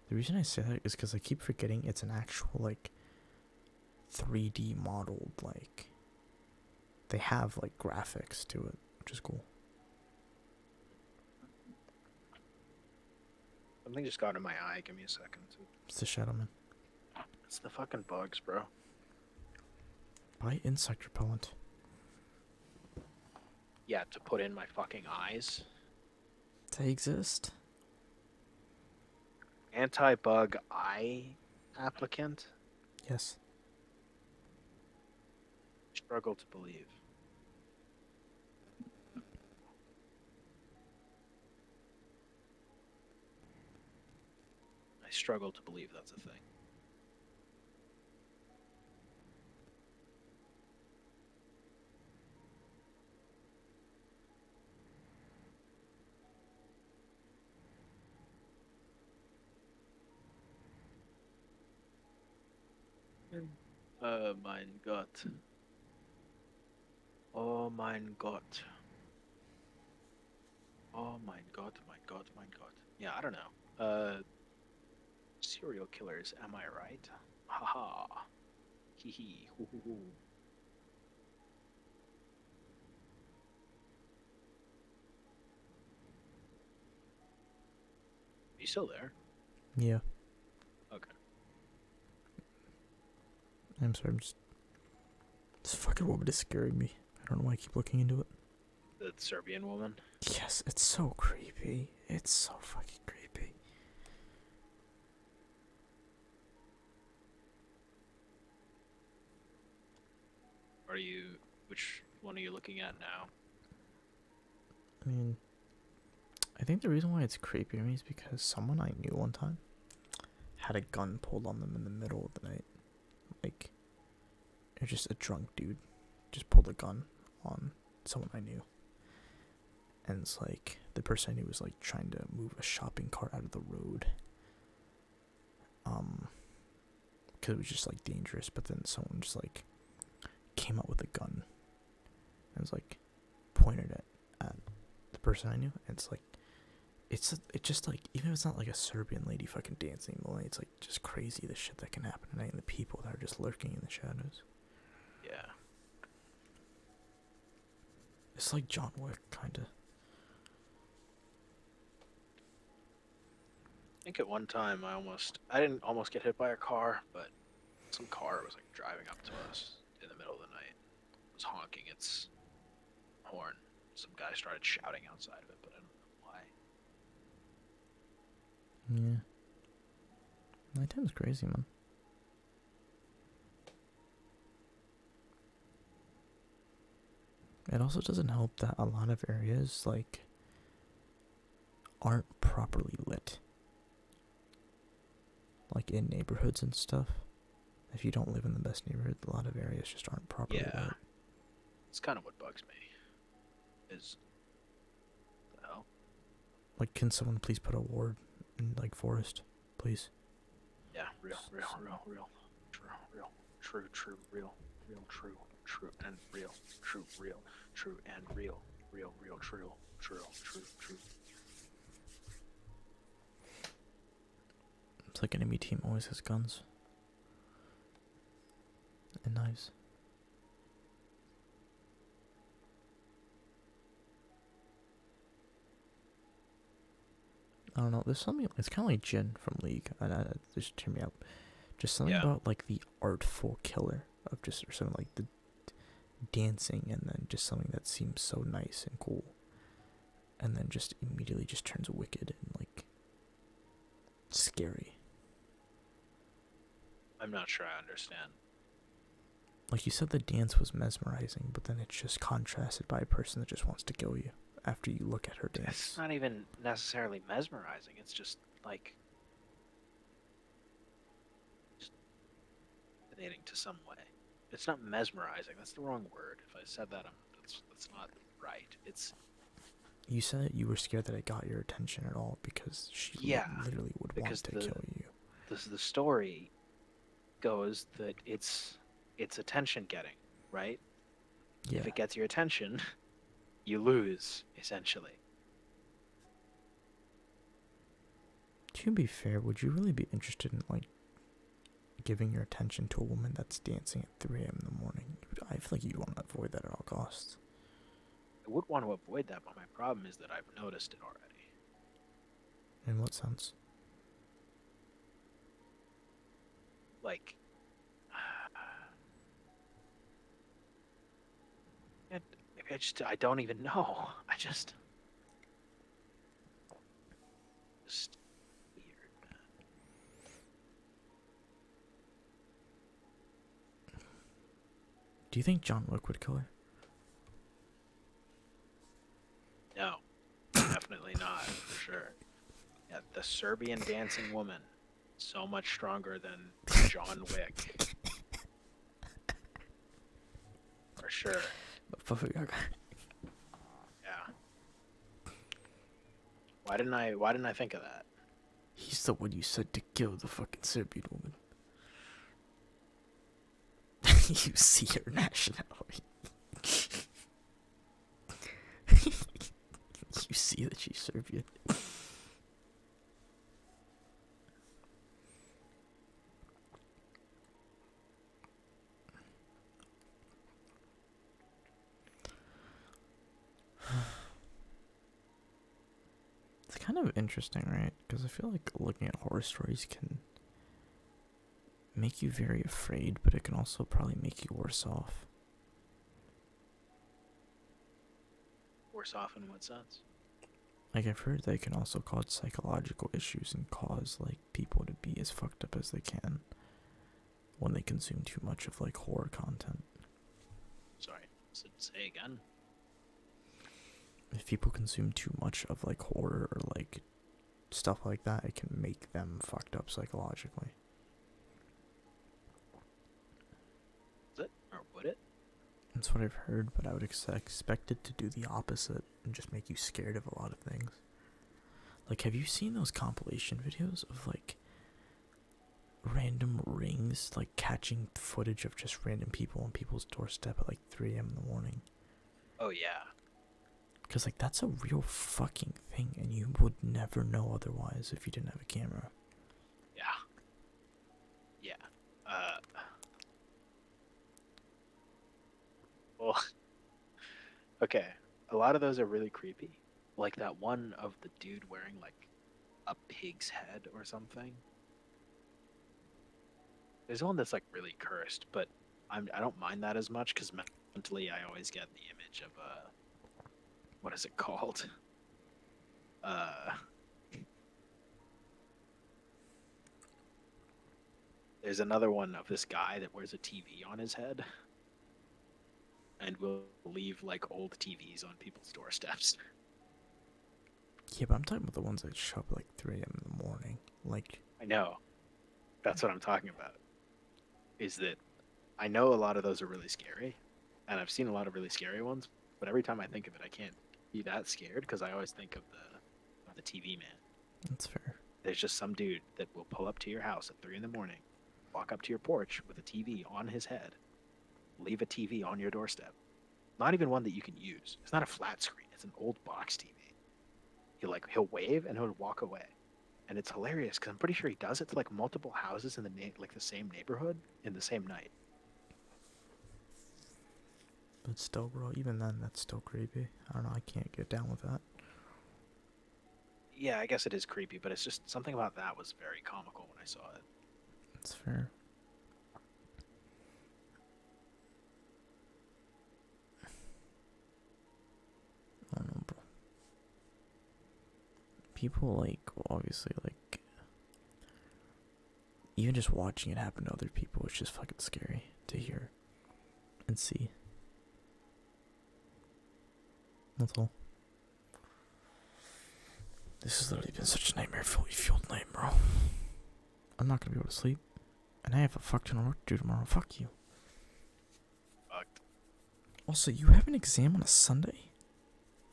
The reason I say that is because I keep forgetting it's an actual, like, 3D modeled, like... They have, like, graphics to it, which is cool. Something just got in my eye. Give me a second. It's the Shadow Man. It's the fucking bugs, bro. Buy insect repellent. Yeah, to put in my fucking eyes. They exist. Anti-bug eye applicant? Yes. Struggle to believe. I struggle to believe that's a thing. Mein Gott. Oh mein Gott. Oh mein Gott, mein Gott, mein Gott. Yeah, I don't know. Serial killers, am I right? Haha. Hee hee. Hoo hoo hoo. You still there? Yeah. Okay. I'm sorry, this fucking woman is scaring me. I don't know why I keep looking into it. The Serbian woman? Yes, it's so creepy. It's so fucking creepy. Which one are you looking at now? I mean, I think the reason why it's creepy to me is because someone I knew one time had a gun pulled on them in the middle of the night. Like, it was just a drunk dude just pulled a gun on someone I knew. And it's like, the person I knew was like trying to move a shopping cart out of the road. Because it was just like dangerous, but then someone just like came out with a gun and was like pointed it at the person I knew. And it's like, it's just like, even if it's not like a Serbian lady fucking dancing in the night, it's like just crazy the shit that can happen at night and the people that are just lurking in the shadows. Yeah. It's like John Wick, kinda. I think at one time I didn't almost get hit by a car, but some car was like driving up to us in the middle of the night. It was honking its horn. Some guy started shouting outside of it, but I don't know why. Yeah. Nighttime's crazy, man. It also doesn't help that a lot of areas, like, aren't properly lit. Like, in neighborhoods and stuff. If you don't live in the best neighborhood, a lot of areas just aren't properly lit. It's kind of what bugs me. Is the hell? Like, can someone please put a ward in, like, Forest? Please. Yeah, real, true, real, true, and real, true, and real, true. It's like enemy team always has guns and knives. I don't know. There's something. It's kind of like Jin from League. Just hear me out. Just something Yeah. about like the artful killer of just or something like the dancing, and then just something that seems so nice and cool, and then just immediately just turns wicked and like scary. I'm not sure I understand. Like you said, the dance was mesmerizing, but then it's just contrasted by a person that just wants to kill you after you look at her It's dance. not even necessarily mesmerizing. It's just like just fascinating to some way. It's not mesmerizing. That's the wrong word. If I said that, that's not right. It's You said you were scared that it got your attention at all because she yeah, literally would because want to kill you. the story goes that it's attention getting, right? Yeah. If it gets your attention, you lose essentially. To be fair, would you really be interested in like giving your attention to a woman that's dancing at 3 a.m. in the morning? I feel like you'd want to avoid that at all costs. I would want to avoid that, but my problem is that I've noticed it already. In what sense? Like, maybe I don't even know. Just weird. Do you think John Wick would kill her? No, definitely not for sure. Yeah, the Serbian dancing woman, so much stronger than John Wick, for sure. Yeah. Why didn't I think of that? He's the one you said to kill the fucking Serbian woman. You see her nationality. You see that she's Serbian. It's kind of interesting, right? Because I feel like looking at horror stories can make you very afraid, but it can also probably make you worse off. Worse off in what sense? Like I've heard they can also cause psychological issues and cause like people to be as fucked up as they can when they consume too much of like horror content. Sorry, say again. If people consume too much of like horror or like stuff like that, it can make them fucked up psychologically. Is it or would it? That's what I've heard, but I would expect it to do the opposite and just make you scared of a lot of things. Like, have you seen those compilation videos of like random rings, like catching footage of just random people on people's doorstep at like 3 a.m. in the morning? Oh yeah, Because like that's a real fucking thing, and you would never know otherwise if you didn't have a camera. yeah, yeah. Uh, well, okay. A lot of those are really creepy. Like that one of the dude wearing like a pig's head or something. There's one that's like really cursed, but I don't mind that as much because mentally I always get the image of what is it called? Uh, there's another one of this guy that wears a TV on his head and will leave like old TVs on people's doorsteps. Yeah, but I'm talking about the ones that show up at like 3 a.m. in the morning. Like, I know. That's what I'm talking about. Is that I know a lot of those are really scary, and I've seen a lot of really scary ones, but every time I think of it, I can't be that scared because I always think of the TV man. that's fair. There's just some dude that will pull up to your house at 3 in the morning, walk up to your porch with a TV on his head, leave a TV on your doorstep. Not even one that you can use. It's not a flat screen. It's an old box TV. He'll wave and he'll walk away. and it's hilarious because I'm pretty sure he does it to like multiple houses in like the same neighborhood in the same night. But still, bro, even then, that's still creepy. I don't know, I can't get down with that. Yeah, I guess it is creepy, but it's just something about that was very comical when I saw it. It's fair. I don't know, bro. People, like, obviously, like, even just watching it happen to other people, it's just fucking scary to hear and see. That's all. This has literally been such a nightmare-fueled night, bro. I'm not gonna be able to sleep. And I have a fuck ton of work to do tomorrow. Fuck you. Fucked. Also, you have an exam on a Sunday?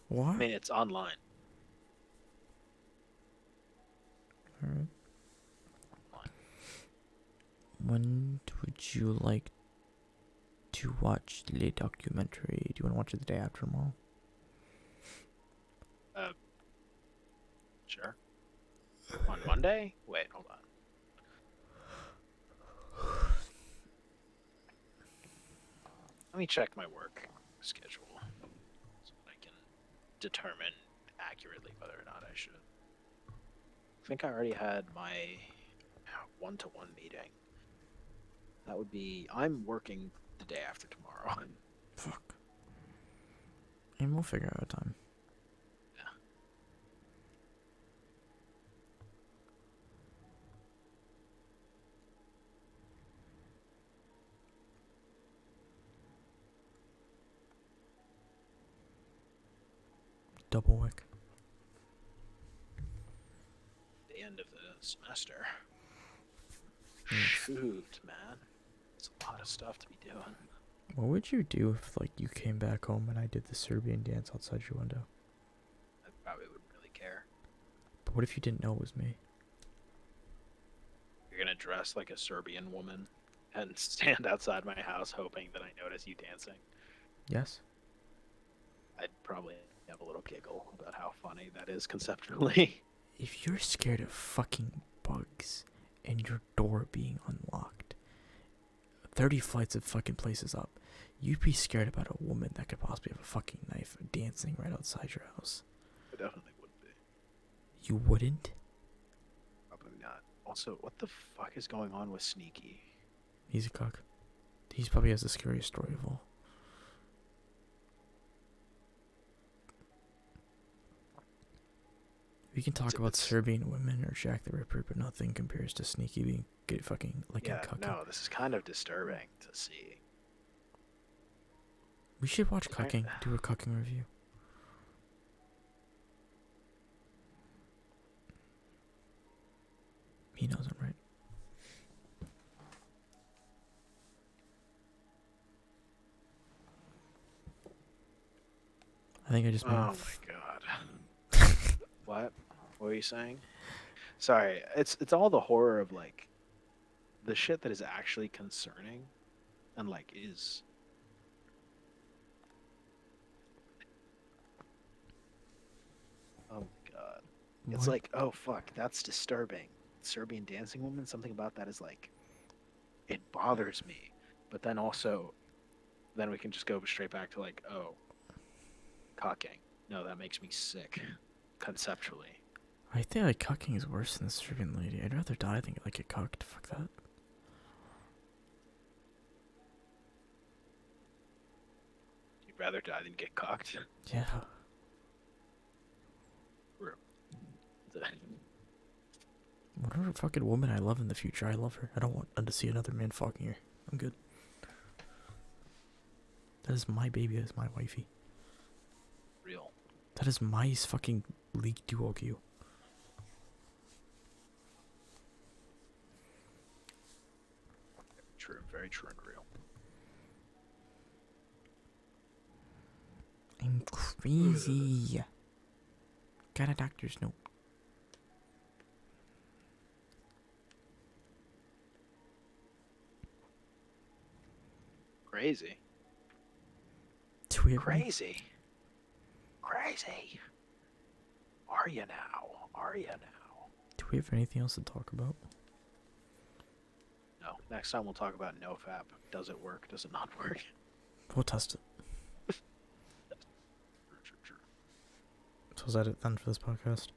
Why? I mean, it's online. Alright. When would you like to watch the documentary? Do you want to watch it the day after tomorrow? Sure. On Monday? Wait, hold on. Let me check my work schedule so that I can determine accurately whether or not I should. I think I already had my one-to-one meeting. That would be. I'm working the day after tomorrow. Fuck. And we'll figure out a time. Yeah. Double wick. The end of the semester. Yes. Shoot, man. It's a lot of stuff to be doing. What would you do if, like, you came back home and I did the Serbian dance outside your window? I probably wouldn't really care. But what if you didn't know it was me? You're gonna dress like a Serbian woman and stand outside my house hoping that I notice you dancing. Yes? I'd probably have a little giggle about how funny that is conceptually. If you're scared of fucking bugs and your door being unlocked, 30 flights of fucking places up, you'd be scared about a woman that could possibly have a fucking knife dancing right outside your house. I definitely wouldn't be. You wouldn't? Probably not. Also, what the fuck is going on with Sneaky? He's a cuck. He probably has the scariest story of all. We can talk about Serbian women or Jack the Ripper, but nothing compares to Sneaky being good fucking like a cuck. No, this is kind of disturbing to see. We should watch Cucking, do a Cucking review. He knows I'm right. I think I just made Oh my god. What? What were you saying? Sorry, it's all the horror of like the shit that is actually concerning and like is oh my god. It's What? like, oh fuck, that's disturbing. Serbian dancing woman, something about that is like it bothers me. But then also then we can just go straight back to like, oh, cocking. No, that makes me sick conceptually. I think like Cucking is worse than the Serbian lady. I'd rather die than like get cucked. Fuck that. You'd rather die than get cocked? Yeah. Whatever fucking woman I love in the future, I love her. I don't want to see another man fucking her. I'm good. That is my baby. That is my wifey. Real. That is my fucking league duo queue. True, very true and real. I'm crazy. Got a doctor's note. Crazy. Do we have Crazy. Crazy. Are you now? Are you now? Do we have anything else to talk about? No. Next time we'll talk about nofap. Does it work? Does it not work? We'll test it. Sure. So is that it then for this podcast?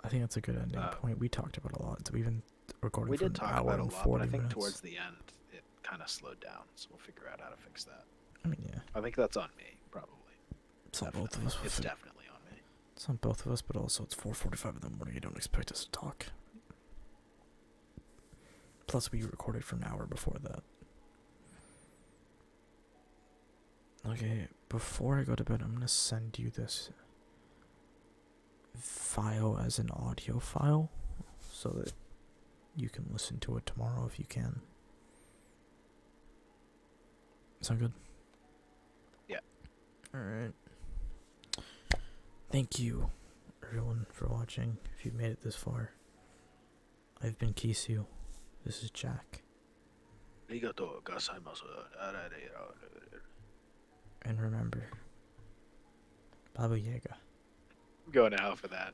I think that's a good ending point. We talked about a lot. So we've been recording We for did an talk hour about a and lot, 40 but I think minutes. towards the end it kind of slowed down. So we'll figure out how to fix that. I mean, yeah. I think that's on me, probably. It's on both of us. It's definitely on me. It's on both of us, but also it's 4:45 in the morning. You don't expect us to talk. Plus, we recorded for an hour before that. Okay, before I go to bed, I'm gonna send you this file as an audio file so that you can listen to it tomorrow if you can. Sound good? Yeah. Alright. Thank you, everyone, for watching. If you've made it this far, I've been Kisu. This is Jack. And remember, Baba Yaga. I'm going to hell for that.